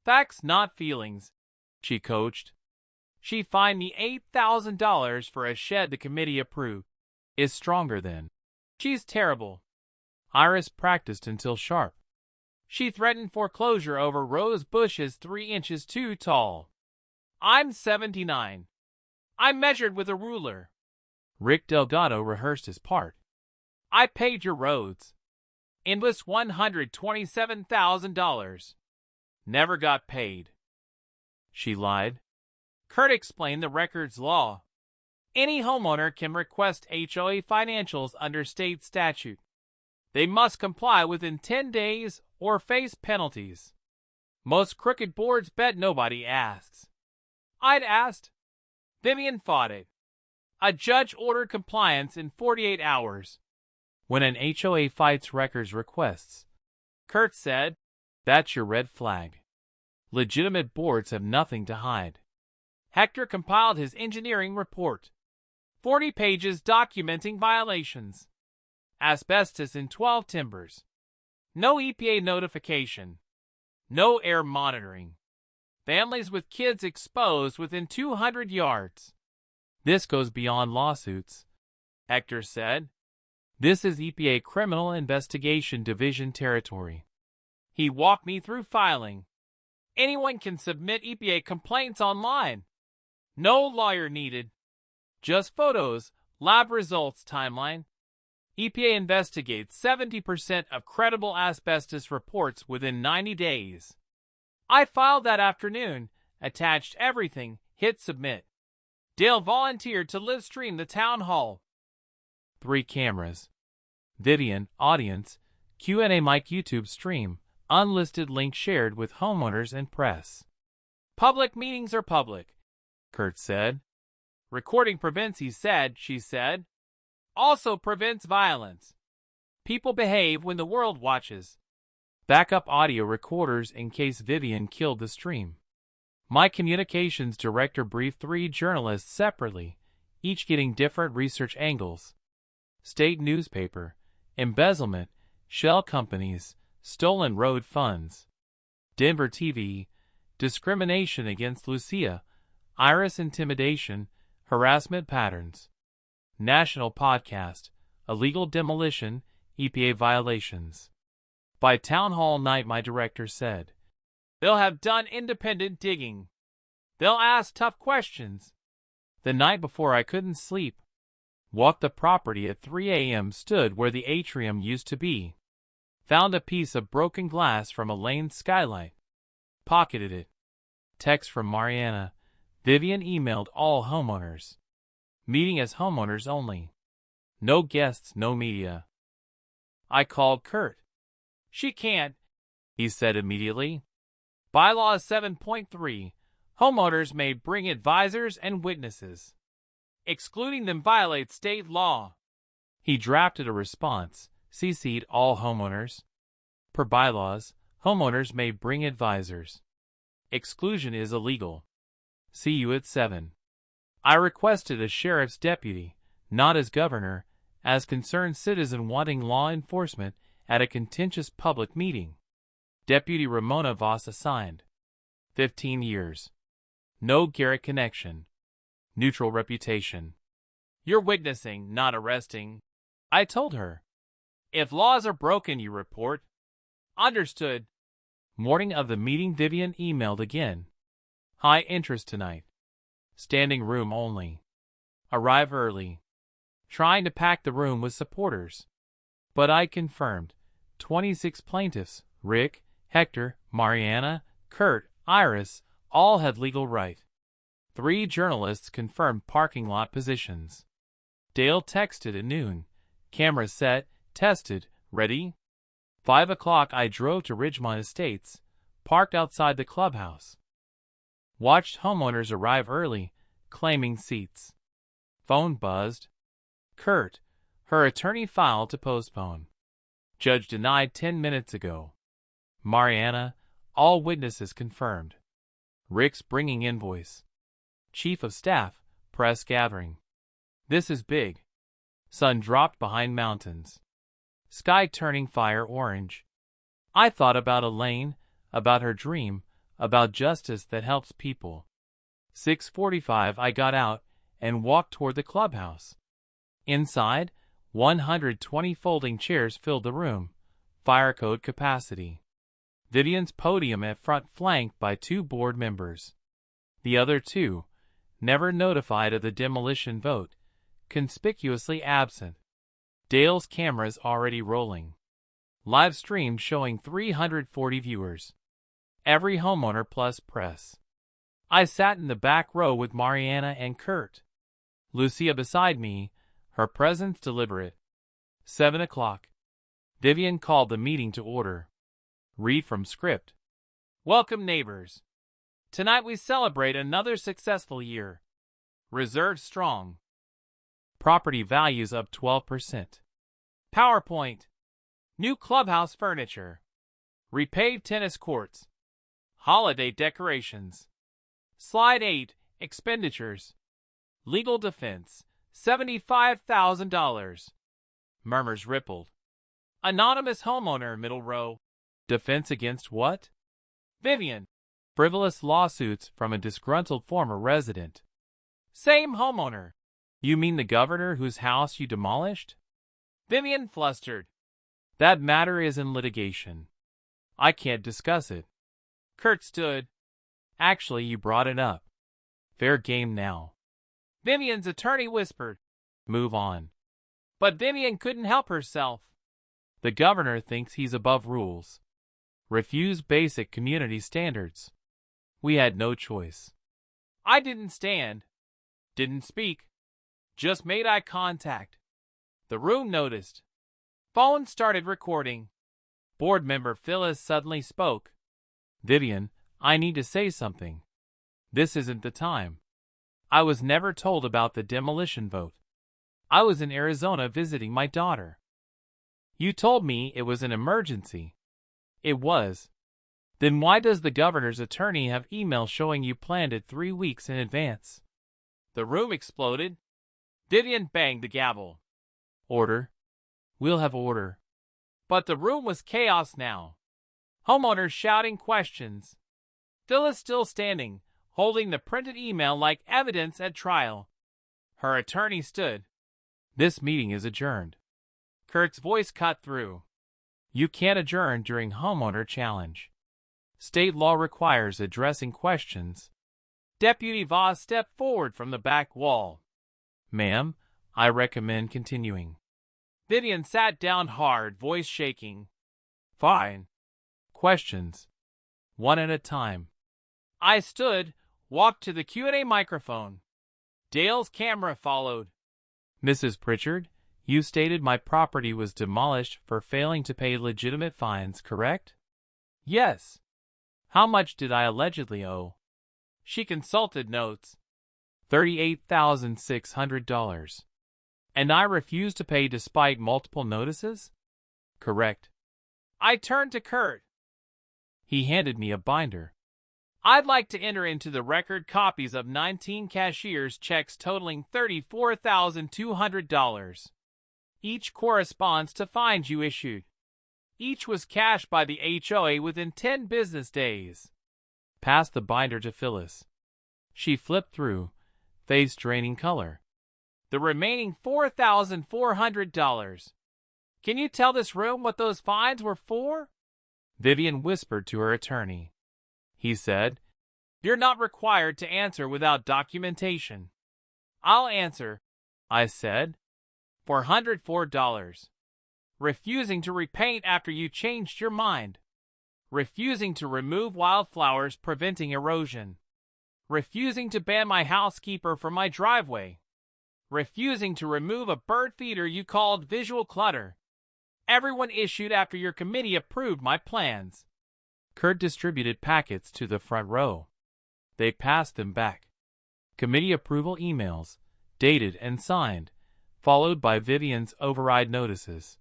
Speaker 2: Facts, not feelings, she coached. She fined me $8,000 for a shed the committee approved.
Speaker 1: Is stronger than.
Speaker 2: She's terrible.
Speaker 1: Iris practiced until sharp.
Speaker 2: She threatened foreclosure over rose bushes 3 inches too tall. I'm 79. I measured with a ruler.
Speaker 1: Rick Delgado rehearsed his part.
Speaker 2: I paid your roads. It was $127,000. Never got paid.
Speaker 1: She lied.
Speaker 2: Kurt explained the records law. Any homeowner can request HOA financials under state statute. They must comply within 10 days or face penalties. Most crooked boards bet nobody asks. I'd asked. Vivian fought it. A judge ordered compliance in 48 hours.
Speaker 1: When an HOA fights records requests,
Speaker 2: Kurt said,
Speaker 1: that's your red flag. Legitimate boards have nothing to hide.
Speaker 2: Hector compiled his engineering report. 40 pages documenting violations. Asbestos in 12 timbers. No EPA notification. No air monitoring. Families with kids exposed within 200 yards.
Speaker 1: This goes beyond lawsuits,
Speaker 2: Hector said.
Speaker 1: This is EPA Criminal Investigation Division territory.
Speaker 2: He walked me through filing. Anyone can submit EPA complaints online. No lawyer needed. Just photos, lab results timeline. EPA investigates 70% of credible asbestos reports within 90 days. I filed that afternoon, attached everything, hit submit. Dale volunteered to live stream the town hall.
Speaker 1: 3 cameras. Vivian, audience, Q&A mic YouTube stream, unlisted link shared with homeowners and press.
Speaker 2: Public meetings are public,
Speaker 1: Kurt said.
Speaker 2: Recording prevents, he said, she said. Also prevents violence. People behave when the world watches.
Speaker 1: Backup audio recorders in case Vivian killed the stream. My communications director briefed 3 journalists separately, each getting different research angles. State newspaper, embezzlement, shell companies, stolen road funds. Denver TV, discrimination against Lucia, Iris intimidation, harassment patterns. National podcast, illegal demolition, EPA violations. By town hall night, my director said,
Speaker 2: they'll have done independent digging. They'll ask tough questions.
Speaker 1: The night before, I couldn't sleep. Walked the property at 3 a.m., stood where the atrium used to be. Found a piece of broken glass from a lane skylight. Pocketed it. Text from Mariana. Vivian emailed all homeowners. Meeting as homeowners only. No guests, no media. I called Kurt.
Speaker 2: She can't,
Speaker 1: he said immediately.
Speaker 2: Bylaw 7.3. Homeowners may bring advisors and witnesses. Excluding them violates state law.
Speaker 1: He drafted a response, CC'd all homeowners. Per bylaws, homeowners may bring advisors. Exclusion is illegal. See you at 7. I requested a sheriff's deputy, not as governor, as concerned citizen wanting law enforcement at a contentious public meeting. Deputy Ramona Voss assigned. 15 years. No Garrett connection. Neutral reputation.
Speaker 2: You're witnessing, not arresting.
Speaker 1: I told her.
Speaker 2: If laws are broken, you report. Understood.
Speaker 1: Morning of the meeting, Vivian emailed again. High interest tonight. Standing room only. Arrive early. Trying to pack the room with supporters. But I confirmed. 26 plaintiffs, Rick, Hector, Mariana, Kurt, Iris, all had legal right. 3 journalists confirmed parking lot positions. Dale texted at noon. Camera set, tested, ready? 5 o'clock I drove to Ridgemont Estates, parked outside the clubhouse. Watched homeowners arrive early, claiming seats. Phone buzzed. Kurt, her attorney filed to postpone. Judge denied 10 minutes ago. Mariana, all witnesses confirmed. Rick's bringing invoice. Chief of Staff, press gathering. This is big. Sun dropped behind mountains. Sky turning fire orange. I thought about Elaine, about her dream, about justice that helps people. 6:45 I got out and walked toward the clubhouse. Inside, 120 folding chairs filled the room, fire code capacity. Vivian's podium at front flanked by 2 board members. The other 2, never notified of the demolition vote, conspicuously absent. Dale's cameras already rolling. Live stream showing 340 viewers. Every homeowner plus press. I sat in the back row with Mariana and Kurt. Lucia beside me, her presence deliberate. 7 o'clock. Vivian called the meeting to order. Read from script.
Speaker 2: Welcome, neighbors. Tonight we celebrate another successful year. Reserve strong.
Speaker 1: Property values up 12%.
Speaker 2: PowerPoint. New clubhouse furniture. Repaved tennis courts. Holiday decorations. Slide 8. Expenditures. Legal defense. $75,000. Murmurs rippled. Anonymous homeowner, middle row.
Speaker 1: Defense against what?
Speaker 2: Vivian.
Speaker 1: Frivolous lawsuits from a disgruntled former resident.
Speaker 2: Same homeowner.
Speaker 1: You mean the governor whose house you demolished?
Speaker 2: Vivian flustered.
Speaker 1: That matter is in litigation. I can't discuss it.
Speaker 2: Kurt stood.
Speaker 1: Actually, you brought it up. Fair game now.
Speaker 2: Vivian's attorney whispered.
Speaker 1: Move on.
Speaker 2: But Vivian couldn't help herself.
Speaker 1: The governor thinks he's above rules. Refuse basic community standards. We had no choice.
Speaker 2: I didn't stand. Didn't speak. Just made eye contact. The room noticed. Phone started recording. Board member Phyllis suddenly spoke.
Speaker 1: Vivian, I need to say something. This isn't the time. I was never told about the demolition vote. I was in Arizona visiting my daughter. You told me it was an emergency. It was. Then why does the governor's attorney have email showing you planned it 3 weeks in advance?
Speaker 2: The room exploded. Vivian banged the gavel.
Speaker 1: Order. We'll have order.
Speaker 2: But the room was chaos now. Homeowners shouting questions. Phyllis still standing, holding the printed email like evidence at trial. Her attorney stood.
Speaker 1: This meeting is adjourned.
Speaker 2: Kurt's voice cut through.
Speaker 1: You can't adjourn during homeowner challenge. State law requires addressing questions.
Speaker 2: Deputy Voss stepped forward from the back wall.
Speaker 1: Ma'am, I recommend continuing.
Speaker 2: Vivian sat down hard, voice shaking.
Speaker 1: Fine. Questions. One at a time.
Speaker 2: I stood, walked to the Q&A microphone. Dale's camera followed.
Speaker 1: Mrs. Pritchard, you stated my property was demolished for failing to pay legitimate fines, correct?
Speaker 2: Yes.
Speaker 1: How much did I allegedly owe?
Speaker 2: She consulted notes.
Speaker 1: $38,600. And I refused to pay despite multiple notices? Correct.
Speaker 2: I turned to Kurt.
Speaker 1: He handed me a binder.
Speaker 2: I'd like to enter into the record copies of 19 cashier's checks totaling $34,200. Each corresponds to fines you issued. Each was cashed by the HOA within 10 business days.
Speaker 1: Passed the binder to Phyllis. She flipped through, face draining color.
Speaker 2: The remaining $4,400. Can you tell this room what those fines were for?
Speaker 1: Vivian whispered to her attorney. He said,
Speaker 2: You're not required to answer without documentation. I'll answer, I said. $404. Refusing to repaint after you changed your mind. Refusing to remove wildflowers preventing erosion. Refusing to ban my housekeeper from my driveway. Refusing to remove a bird feeder you called visual clutter. Everyone issued after your committee approved my plans.
Speaker 1: Kurt distributed packets to the front row. They passed them back. Committee approval emails, dated and signed, followed by Vivian's override notices.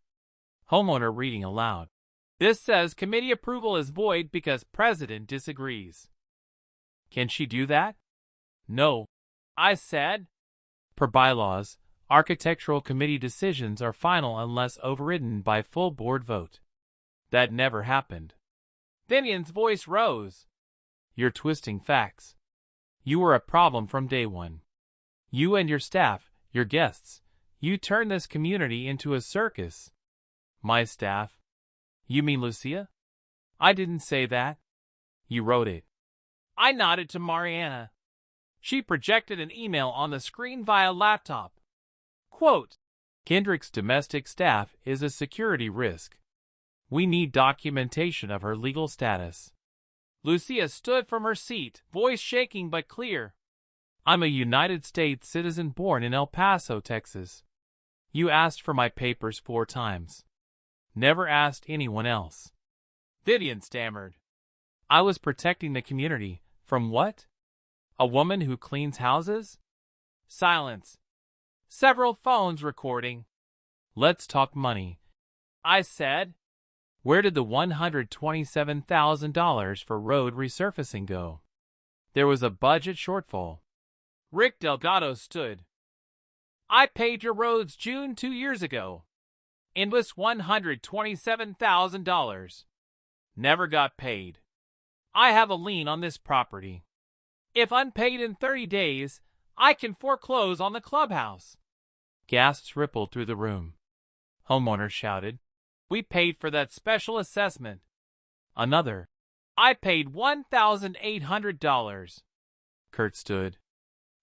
Speaker 1: Homeowner reading aloud.
Speaker 2: This says committee approval is void because president disagrees.
Speaker 1: Can she do that?
Speaker 2: No, I said.
Speaker 1: Per bylaws, architectural committee decisions are final unless overridden by full board vote. That never happened.
Speaker 2: Vivian's voice rose.
Speaker 1: You're twisting facts. You were a problem from day one. You and your staff, your guests, you turned this community into a circus. My staff? You mean Lucia? I didn't say that. You wrote it.
Speaker 2: I nodded to Mariana. She projected an email on the screen via laptop. Quote,
Speaker 1: Kendrick's domestic staff is a security risk. We need documentation of her legal status.
Speaker 2: Lucia stood from her seat, voice shaking but clear.
Speaker 1: I'm a United States citizen born in El Paso, Texas. You asked for my papers 4 times. Never asked anyone else.
Speaker 2: Vivian stammered.
Speaker 1: I was protecting the community. From what? A woman who cleans houses?
Speaker 2: Silence. Several phones recording.
Speaker 1: Let's talk money.
Speaker 2: I said.
Speaker 1: Where did the $127,000 for road resurfacing go? There was a budget shortfall.
Speaker 2: Rick Delgado stood. I paid your roads June 2 years ago. It was $127,000. Never got paid. I have a lien on this property. If unpaid in 30 days, I can foreclose on the clubhouse.
Speaker 1: Gasps rippled through the room. Homeowner shouted.
Speaker 2: We paid for that special assessment.
Speaker 1: Another.
Speaker 2: I paid $1,800.
Speaker 1: Kurt stood.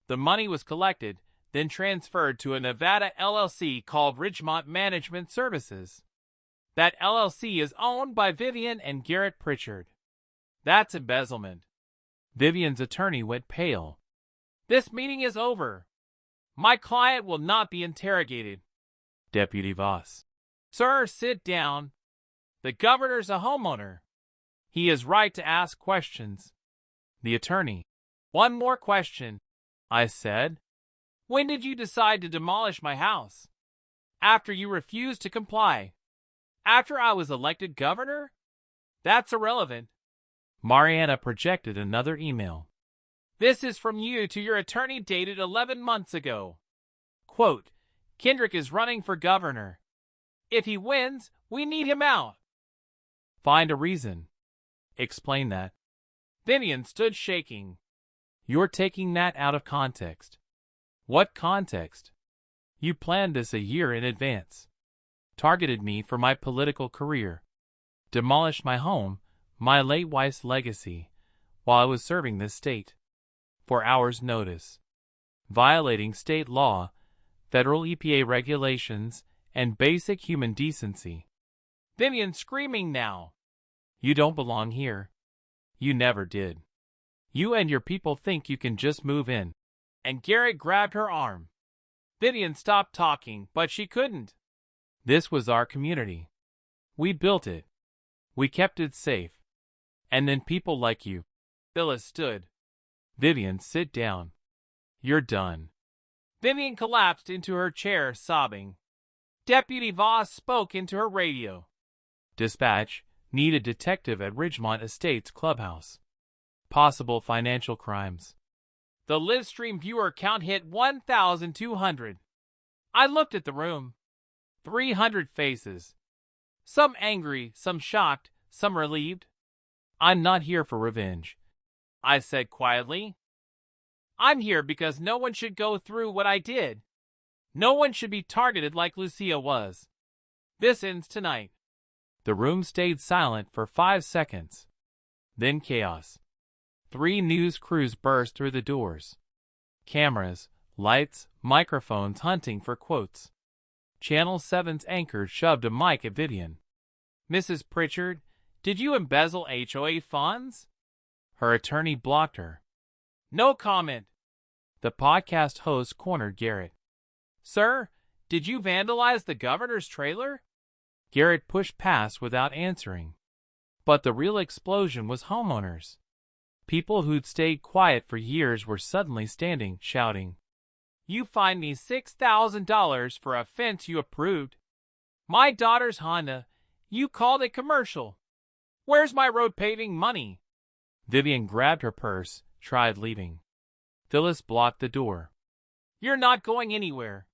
Speaker 2: The money was collected, then transferred to a Nevada LLC called Ridgemont Management Services. That LLC is owned by Vivian and Garrett Pritchard. That's embezzlement.
Speaker 1: Vivian's attorney went pale.
Speaker 2: This meeting is over. My client will not be interrogated.
Speaker 1: Deputy Voss.
Speaker 2: Sir, sit down. The governor's a homeowner. He is right to ask questions.
Speaker 1: The attorney.
Speaker 2: One more question.
Speaker 1: I said.
Speaker 2: When did you decide to demolish my house? After you refused to comply. After I was elected governor? That's irrelevant.
Speaker 1: Mariana projected another email.
Speaker 2: This is from you to your attorney dated 11 months ago. Quote, Kendrick is running for governor. If he wins, we need him out.
Speaker 1: Find a reason. Explain that.
Speaker 2: Vivian stood shaking.
Speaker 1: You're taking that out of context. What context? You planned this a year in advance. Targeted me for my political career. Demolished my home, my late wife's legacy, while I was serving this state. 4 hours' notice. Violating state law, federal EPA regulations, and basic human decency.
Speaker 2: Vivian screaming now.
Speaker 1: You don't belong here. You never did. You and your people think you can just move in.
Speaker 2: And Garrett grabbed her arm. Vivian stopped talking, but she couldn't.
Speaker 1: This was our community. We built it. We kept it safe. And then people like you.
Speaker 2: Phyllis stood.
Speaker 1: Vivian, sit down. You're done.
Speaker 2: Vivian collapsed into her chair, sobbing. Deputy Voss spoke into her radio.
Speaker 1: Dispatch, need a detective at Ridgemont Estates Clubhouse. Possible financial crimes.
Speaker 2: The live stream viewer count hit 1,200. I looked at the room. 300 faces. Some angry, some shocked, some relieved.
Speaker 1: I'm not here for revenge,
Speaker 2: I said quietly. I'm here because no one should go through what I did. No one should be targeted like Lucia was. This ends tonight.
Speaker 1: The room stayed silent for 5 seconds. Then chaos. 3 news crews burst through the doors. Cameras, lights, microphones hunting for quotes. Channel 7's anchor shoved a mic at Vivian.
Speaker 2: Mrs. Pritchard, did you embezzle HOA funds?
Speaker 1: Her attorney blocked her.
Speaker 2: No comment.
Speaker 1: The podcast host cornered Garrett.
Speaker 2: Sir, did you vandalize the governor's trailer?
Speaker 1: Garrett pushed past without answering. But the real explosion was homeowners. People who'd stayed quiet for years were suddenly standing, shouting.
Speaker 2: You fined me $6,000 for a fence you approved. My daughter's Honda, you called it commercial. Where's my road paving money?
Speaker 1: Vivian grabbed her purse, tried leaving. Phyllis blocked the door.
Speaker 2: You're not going anywhere.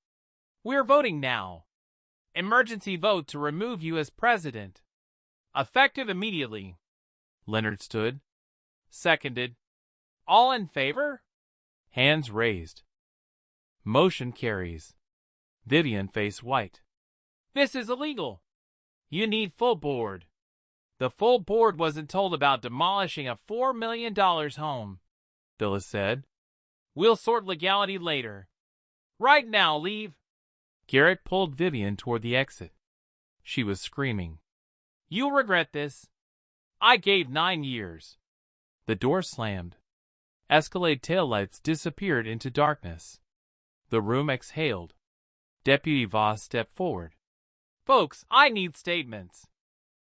Speaker 2: We're voting now. Emergency vote to remove you as president. Effective immediately.
Speaker 1: Leonard stood.
Speaker 2: Seconded. All in favor?
Speaker 1: Hands raised. Motion carries. Vivian face white.
Speaker 2: This is illegal. You need full board. The full board wasn't told about demolishing a $4 million home,
Speaker 1: Phyllis said.
Speaker 2: We'll sort legality later. Right now, leave.
Speaker 1: Garrett pulled Vivian toward the exit. She was screaming.
Speaker 2: You'll regret this. I gave 9 years.
Speaker 1: The door slammed. Escalade taillights disappeared into darkness. The room exhaled. Deputy Voss stepped forward.
Speaker 2: Folks, I need statements.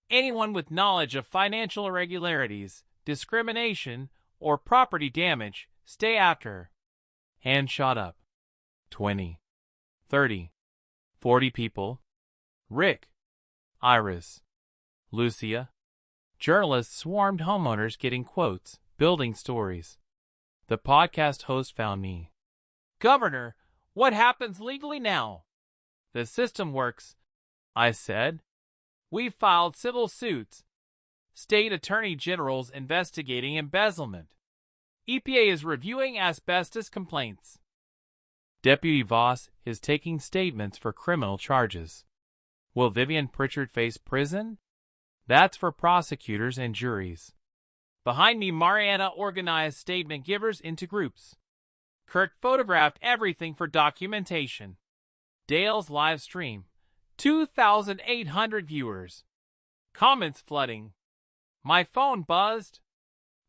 Speaker 2: Anyone with knowledge of financial irregularities, discrimination, or property damage, stay after.
Speaker 1: Hand shot up. 20. 30. 40 people. Rick. Iris. Lucia. Journalists swarmed homeowners getting quotes, building stories. The podcast host found me.
Speaker 2: Governor, what happens legally now? The system works, I said. We've filed civil suits. State attorney generals investigating embezzlement. EPA is reviewing asbestos complaints.
Speaker 1: Deputy Voss is taking statements for criminal charges. Will Vivian Pritchard face prison? That's for prosecutors and juries.
Speaker 2: Behind me, Mariana organized statement givers into groups. Kurt photographed everything for documentation. Dale's live stream. 2,800 viewers. Comments flooding. My phone buzzed.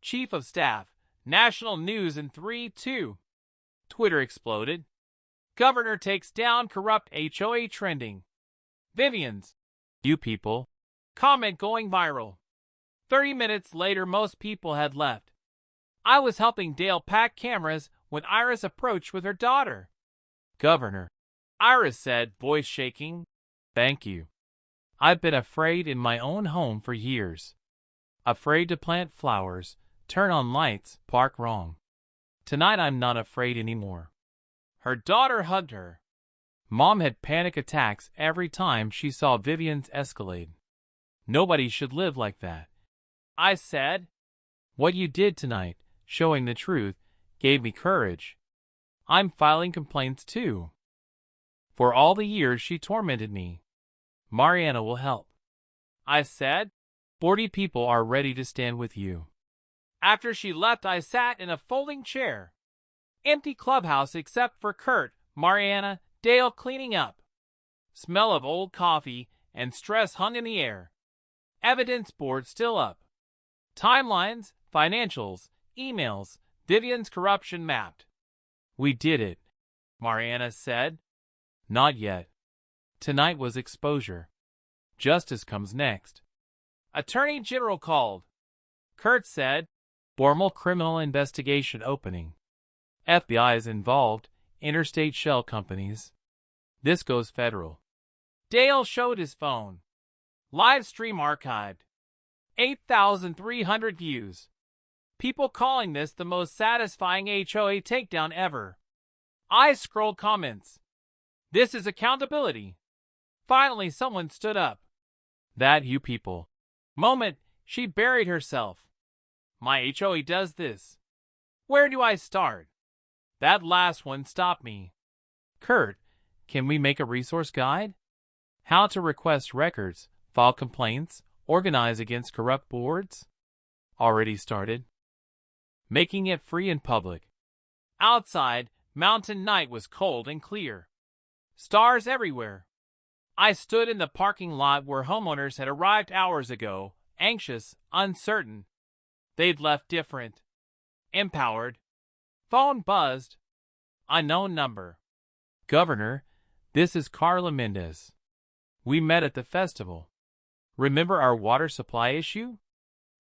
Speaker 2: Chief of Staff, National News in 3-2. Twitter exploded. Governor takes down corrupt HOA trending. Vivian's.
Speaker 1: You people.
Speaker 2: Comment going viral. 30 minutes later, most people had left. I was helping Dale pack cameras when Iris approached with her daughter.
Speaker 1: Governor,
Speaker 2: Iris said, voice shaking.
Speaker 1: Thank you. I've been afraid in my own home for years. Afraid to plant flowers, turn on lights, park wrong. Tonight I'm not afraid anymore.
Speaker 2: Her daughter hugged her.
Speaker 1: Mom had panic attacks every time she saw Vivian's Escalade. Nobody should live like that.
Speaker 2: I said.
Speaker 1: What you did tonight, showing the truth, gave me courage. I'm filing complaints too. For all the years she tormented me. Mariana will help.
Speaker 2: I said.
Speaker 1: 40 people are ready to stand with you.
Speaker 2: After she left, I sat in a folding chair. Empty clubhouse except for Kurt, Mariana, Dale cleaning up. Smell of old coffee and stress hung in the air. Evidence board still up. Timelines, financials, emails, Vivian's corruption mapped.
Speaker 1: We did it,
Speaker 2: Mariana said.
Speaker 1: Not yet. Tonight was exposure. Justice comes next.
Speaker 2: Attorney General called. Kurt said.
Speaker 1: Formal criminal investigation opening. FBI is involved, interstate shell companies. This goes federal.
Speaker 2: Dale showed his phone. Live stream archived. 8,300 views. People calling this the most satisfying HOA takedown ever. I scrolled comments. This is accountability. Finally, someone stood up.
Speaker 1: That you people.
Speaker 2: Moment, she buried herself. My HOA does this. Where do I start? That last one stopped me.
Speaker 1: Kurt, can we make a resource guide? How to request records, file complaints, organize against corrupt boards? Already started. Making it free in public.
Speaker 2: Outside, mountain night was cold and clear. Stars everywhere. I stood in the parking lot where homeowners had arrived hours ago, anxious, uncertain. They'd left different. Empowered. Phone buzzed. Unknown number.
Speaker 1: Governor, this is Carla Mendez. We met at the festival. Remember our water supply issue?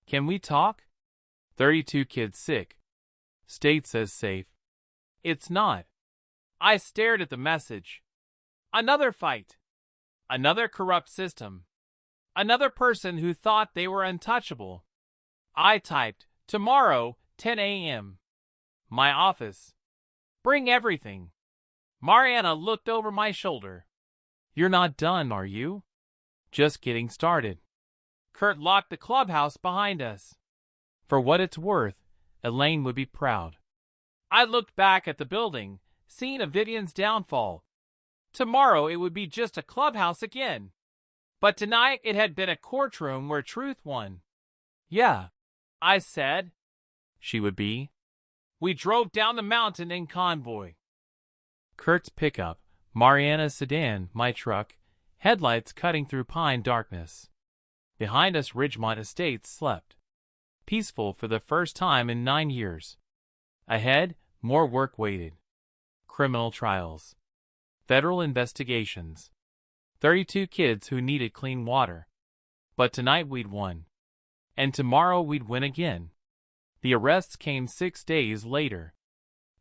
Speaker 1: Can we talk? 32 kids sick. State says safe.
Speaker 2: It's not. I stared at the message. Another fight. Another corrupt system. Another person who thought they were untouchable. I typed, tomorrow, 10 a.m. My office. Bring everything. Mariana looked over my shoulder.
Speaker 1: You're not done, are you? Just getting started.
Speaker 2: Kurt locked the clubhouse behind us.
Speaker 1: For what it's worth, Elaine would be proud.
Speaker 2: I looked back at the building, scene of Vivian's downfall. Tomorrow it would be just a clubhouse again. But tonight it had been a courtroom where truth won.
Speaker 1: Yeah,
Speaker 2: I said.
Speaker 1: She would be.
Speaker 2: We drove down the mountain in convoy.
Speaker 1: Kurt's pickup, Mariana's sedan, my truck, headlights cutting through pine darkness. Behind us Ridgemont Estates slept. Peaceful for the first time in 9 years. Ahead, more work waited. Criminal trials. Federal investigations. 32 kids who needed clean water. But tonight we'd won. And tomorrow we'd win again. The arrests came 6 days later.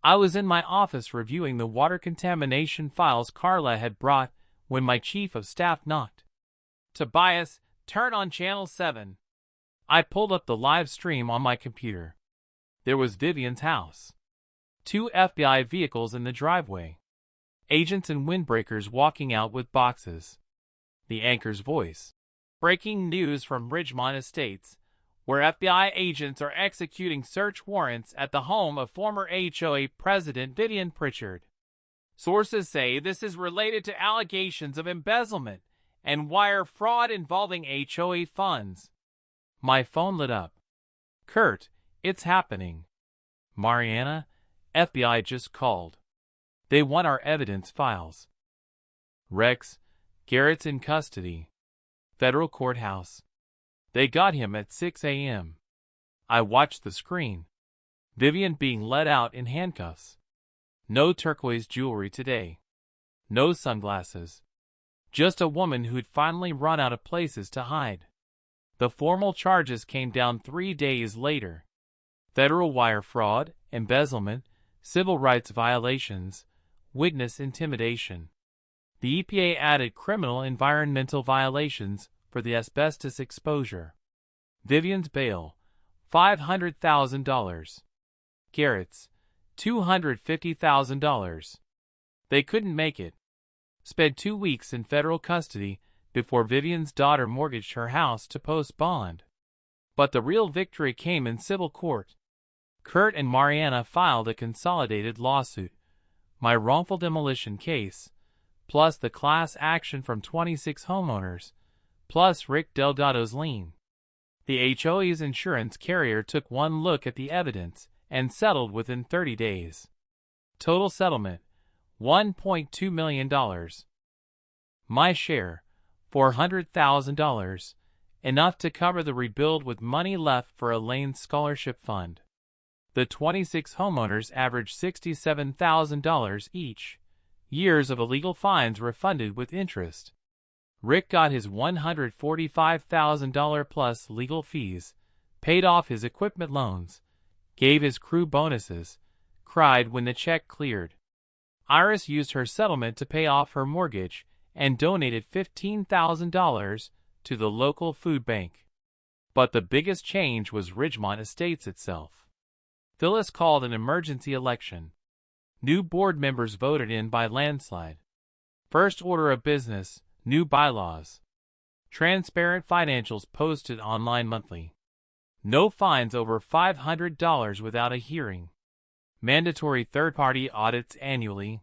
Speaker 1: I was in my office reviewing the water contamination files Carla had brought when my chief of staff knocked.
Speaker 2: Tobias, turn on channel 7.
Speaker 1: I pulled up the live stream on my computer. There was Vivian's house. 2 FBI vehicles in the driveway. Agents and windbreakers walking out with boxes. The anchor's voice.
Speaker 2: Breaking news from Ridgemont Estates, where FBI agents are executing search warrants at the home of former HOA President Vivian Pritchard. Sources say this is related to allegations of embezzlement and wire fraud involving HOA funds.
Speaker 1: My phone lit up. Kurt, it's happening. Mariana, FBI just called. They want our evidence files. Rex, Garrett's in custody. Federal courthouse. They got him at 6 a.m. I watched the screen. Vivian being let out in handcuffs. No turquoise jewelry today. No sunglasses. Just a woman who'd finally run out of places to hide. The formal charges came down 3 days later. Federal wire fraud, embezzlement, civil rights violations, witness intimidation. The EPA added criminal environmental violations for the asbestos exposure. Vivian's bail, $500,000. Garrett's, $250,000. They couldn't make it. Spent 2 weeks in federal custody before Vivian's daughter mortgaged her house to post bond. But the real victory came in civil court. Kurt and Mariana filed a consolidated lawsuit. My wrongful demolition case, plus the class action from 26 homeowners, plus Rick Delgado's lien. The HOA's insurance carrier took one look at the evidence and settled within 30 days. Total settlement, $1.2 million. My share, $400,000, enough to cover the rebuild with money left for Elaine's scholarship fund. The 26 homeowners averaged $67,000 each. Years of illegal fines refunded with interest. Rick got his $145,000 plus legal fees, paid off his equipment loans, gave his crew bonuses, cried when the check cleared. Iris used her settlement to pay off her mortgage and donated $15,000 to the local food bank. But the biggest change was Ridgemont Estates itself. Phyllis called an emergency election. New board members voted in by landslide. First order of business, new bylaws. Transparent financials posted online monthly. No fines over $500 without a hearing. Mandatory third-party audits annually.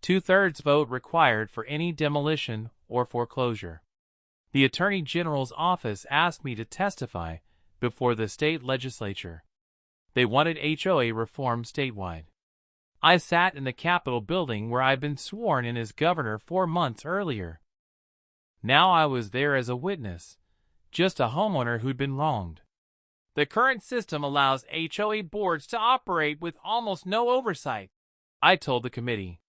Speaker 1: 2/3 vote required for any demolition or foreclosure. The Attorney General's office asked me to testify before the state legislature. They wanted HOA reform statewide. I sat in the Capitol building where I'd been sworn in as governor 4 months earlier. Now I was there as a witness, just a homeowner who'd been wronged.
Speaker 2: The current system allows HOA boards to operate with almost no oversight,
Speaker 1: I told the committee.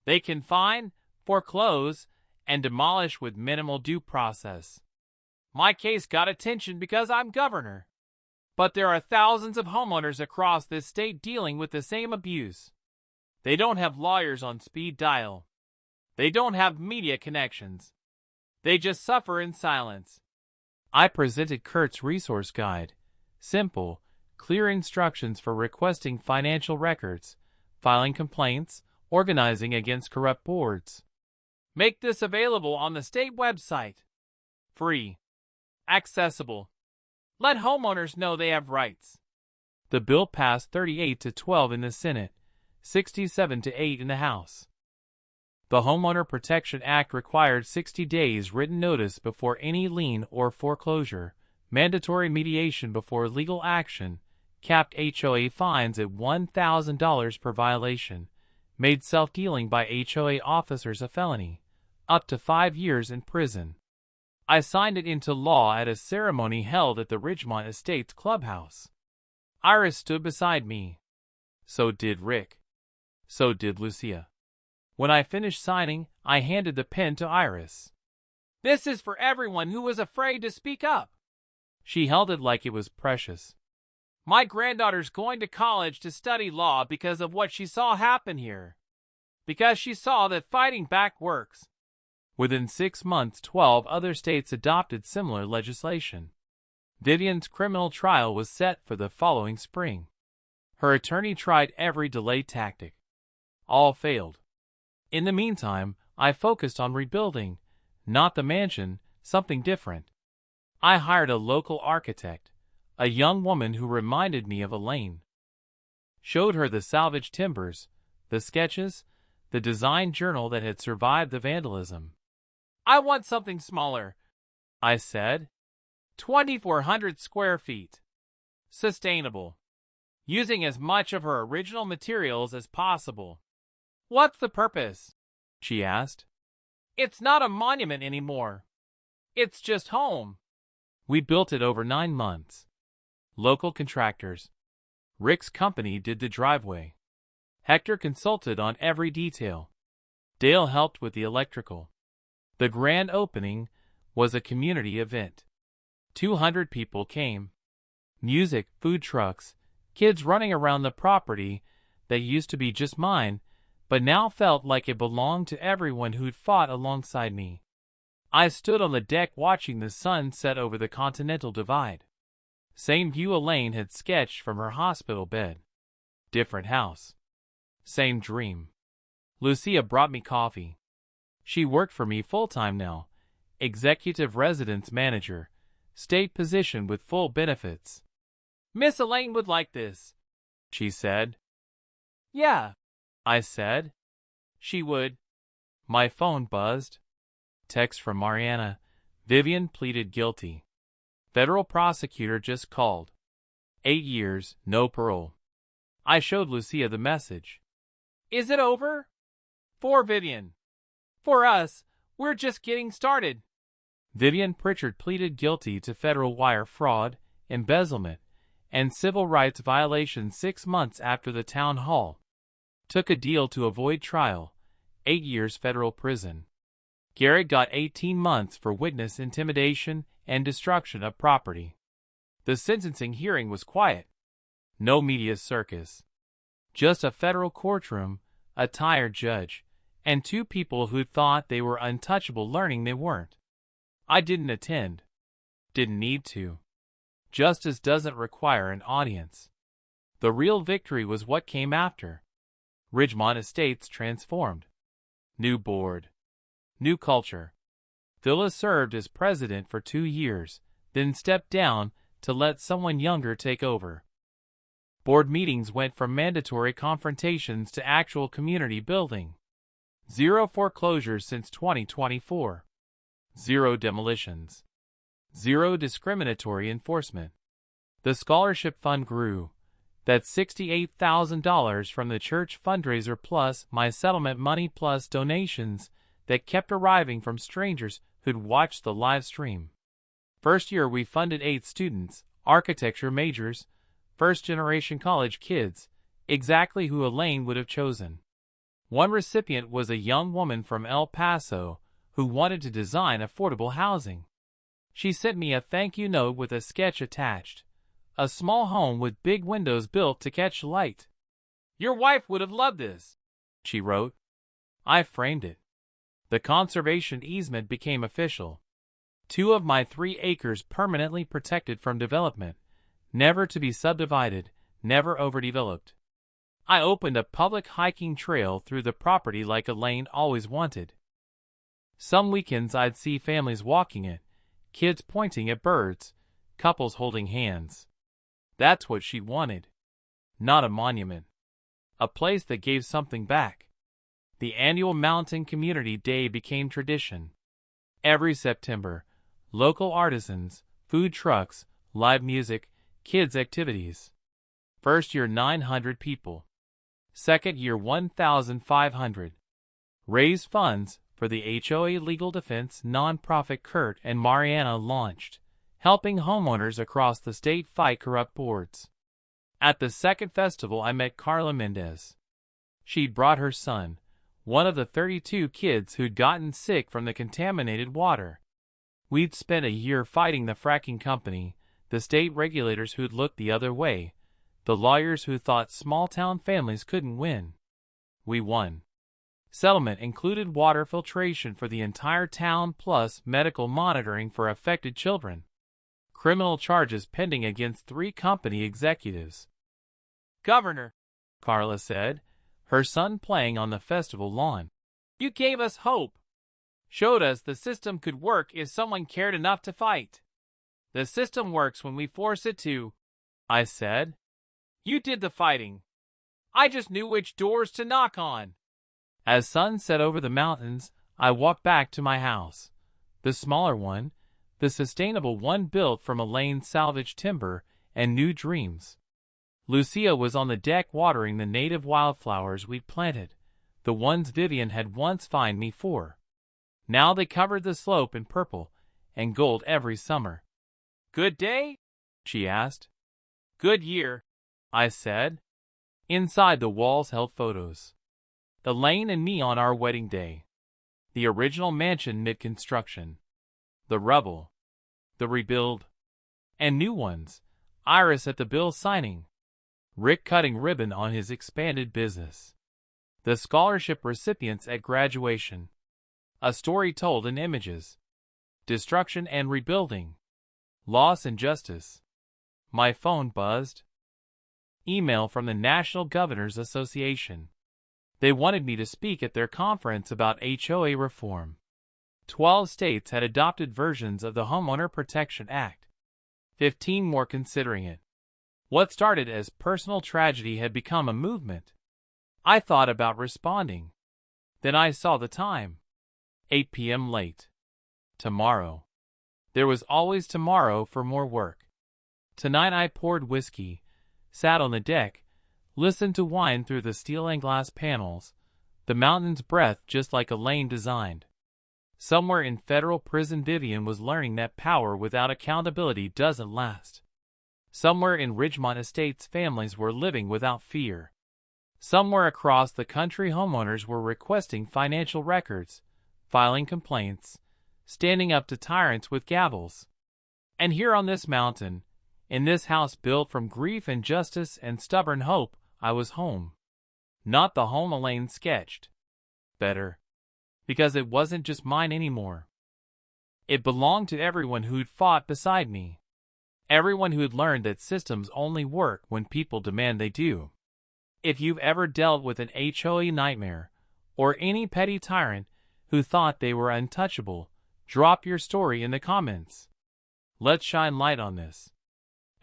Speaker 2: They can fine, foreclose, and demolish with minimal due process. My case got attention because I'm governor. But there are thousands of homeowners across this state dealing with the same abuse. They don't have lawyers on speed dial. They don't have media connections. They just suffer in silence.
Speaker 1: I presented Kurt's resource guide. Simple, clear instructions for requesting financial records, filing complaints, organizing against corrupt boards.
Speaker 2: Make this available on the state website. Free. Accessible. Let homeowners know they have rights.
Speaker 1: The bill passed 38-12 in the Senate, 67-8 in the House. The Homeowner Protection Act required 60 days written notice before any lien or foreclosure, mandatory mediation before legal action, capped HOA fines at $1,000 per violation, made self-dealing by HOA officers a felony, up to 5 years in prison. I signed it into law at a ceremony held at the Ridgemont Estates clubhouse. Iris stood beside me. So did Rick. So did Lucia. When I finished signing, I handed the pen to Iris.
Speaker 2: This is for everyone who was afraid to speak up.
Speaker 1: She held it like it was precious.
Speaker 2: My granddaughter's going to college to study law because of what she saw happen here. Because she saw that fighting back works.
Speaker 1: Within 6 months, 12 other states adopted similar legislation. Vivian's criminal trial was set for the following spring. Her attorney tried every delay tactic. All failed. In the meantime, I focused on rebuilding, not the mansion, something different. I hired a local architect, a young woman who reminded me of Elaine. Showed her the salvaged timbers, the sketches, the design journal that had survived the vandalism.
Speaker 2: I want something smaller,
Speaker 1: I said.
Speaker 2: 2,400 square feet. Sustainable. Using as much of her original materials as possible. What's the purpose?
Speaker 1: She asked.
Speaker 2: It's not a monument anymore. It's just home.
Speaker 1: We built it over 9 months. Local contractors. Rick's company did the driveway. Hector consulted on every detail. Dale helped with the electrical. The grand opening was a community event. 200 people came. Music, food trucks, kids running around the property that used to be just mine, but now felt like it belonged to everyone who'd fought alongside me. I stood on the deck watching the sun set over the Continental Divide. Same view Elaine had sketched from her hospital bed. Different house. Same dream. Lucia brought me coffee. She worked for me full-time now. Executive residence manager. State position with full benefits.
Speaker 2: Miss Elaine would like this,
Speaker 1: she said.
Speaker 2: Yeah,
Speaker 1: I said. She would. My phone buzzed. Text from Mariana. Vivian pleaded guilty. Federal prosecutor just called. 8 years, no parole. I showed Lucia the message.
Speaker 2: Is it over? For Vivian. For us, we're just getting started.
Speaker 1: Vivian Pritchard pleaded guilty to federal wire fraud, embezzlement, and civil rights violations 6 months after the town hall. Took a deal to avoid trial, 8 years federal prison. Garrett got 18 months for witness intimidation and destruction of property. The sentencing hearing was quiet. No media circus. Just a federal courtroom, a tired judge, and 2 people who thought they were untouchable learning they weren't. I didn't attend. Didn't need to. Justice doesn't require an audience. The real victory was what came after. Ridgemont Estates transformed. New board. New culture. Phyllis served as president for 2 years, then stepped down to let someone younger take over. Board meetings went from mandatory confrontations to actual community building. 0 foreclosures since 2024. 0 demolitions. 0 discriminatory enforcement. The scholarship fund grew. That's $68,000 from the church fundraiser plus my settlement money plus donations that kept arriving from strangers who'd watched the live stream. First year we funded 8 students, architecture majors, first-generation college kids, exactly who Elaine would have chosen. One recipient was a young woman from El Paso who wanted to design affordable housing. She sent me a thank you note with a sketch attached, a small home with big windows built to catch light.
Speaker 2: Your wife would have loved this,
Speaker 1: she wrote. I framed it. The conservation easement became official. 2 of my 3 acres permanently protected from development, never to be subdivided, never overdeveloped. I opened a public hiking trail through the property like Elaine always wanted. Some weekends I'd see families walking it, kids pointing at birds, couples holding hands. That's what she wanted. Not a monument. A place that gave something back. The annual Mountain Community Day became tradition. Every September, local artisans, food trucks, live music, kids' activities. First year 900 people. Second year 1,500. Raise funds for the HOA Legal Defense nonprofit Kurt and Mariana launched, helping homeowners across the state fight corrupt boards. At the second festival I met Carla Mendez. She'd brought her son, one of the 32 kids who'd gotten sick from the contaminated water. We'd spent a year fighting the fracking company, the state regulators who'd looked the other way, the lawyers who thought small-town families couldn't win. We won. Settlement included water filtration for the entire town plus medical monitoring for affected children. Criminal charges pending against 3 company executives.
Speaker 2: Governor,
Speaker 1: Carla said, her son playing on the festival lawn.
Speaker 2: You gave us hope. Showed us the system could work if someone cared enough to fight. The system works when we force it to,
Speaker 1: I said.
Speaker 2: You did the fighting. I just knew which doors to knock on.
Speaker 1: As sun set over the mountains, I walked back to my house. The smaller one, the sustainable one built from Elaine's salvaged timber and new dreams. Lucia was on the deck watering the native wildflowers we'd planted, the ones Vivian had once fined me for. Now they covered the slope in purple and gold every summer.
Speaker 2: Good day?
Speaker 1: She asked.
Speaker 2: Good year,
Speaker 1: I said. Inside the walls held photos. Elaine and me on our wedding day. The original mansion mid-construction. The rubble. The rebuild. And new ones. Iris at the bill signing. Rick cutting ribbon on his expanded business. The scholarship recipients at graduation. A story told in images. Destruction and rebuilding. Loss and justice. My phone buzzed. Email from the National Governors Association. They wanted me to speak at their conference about HOA reform. 12 states had adopted versions of the Homeowner Protection Act. 15 more considering it. What started as personal tragedy had become a movement. I thought about responding. Then I saw the time. 8 p.m. late. Tomorrow. There was always tomorrow for more work. Tonight I poured whiskey, sat on the deck, listened to wine through the steel and glass panels, the mountain's breath just like Elaine designed. Somewhere in federal prison Vivian was learning that power without accountability doesn't last. Somewhere in Ridgemont Estates families were living without fear. Somewhere across the country homeowners were requesting financial records, filing complaints, standing up to tyrants with gavels. And here on this mountain, in this house built from grief and justice and stubborn hope, I was home. Not the home Elaine sketched. Better. Because it wasn't just mine anymore. It belonged to everyone who'd fought beside me. Everyone who'd learned that systems only work when people demand they do. If you've ever dealt with an HOA nightmare, or any petty tyrant who thought they were untouchable, drop your story in the comments. Let's shine light on this.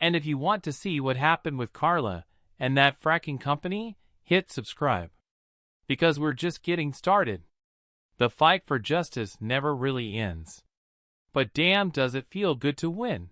Speaker 1: And if you want to see what happened with Carla and that fracking company, hit subscribe. Because we're just getting started. The fight for justice never really ends. But damn does it feel good to win.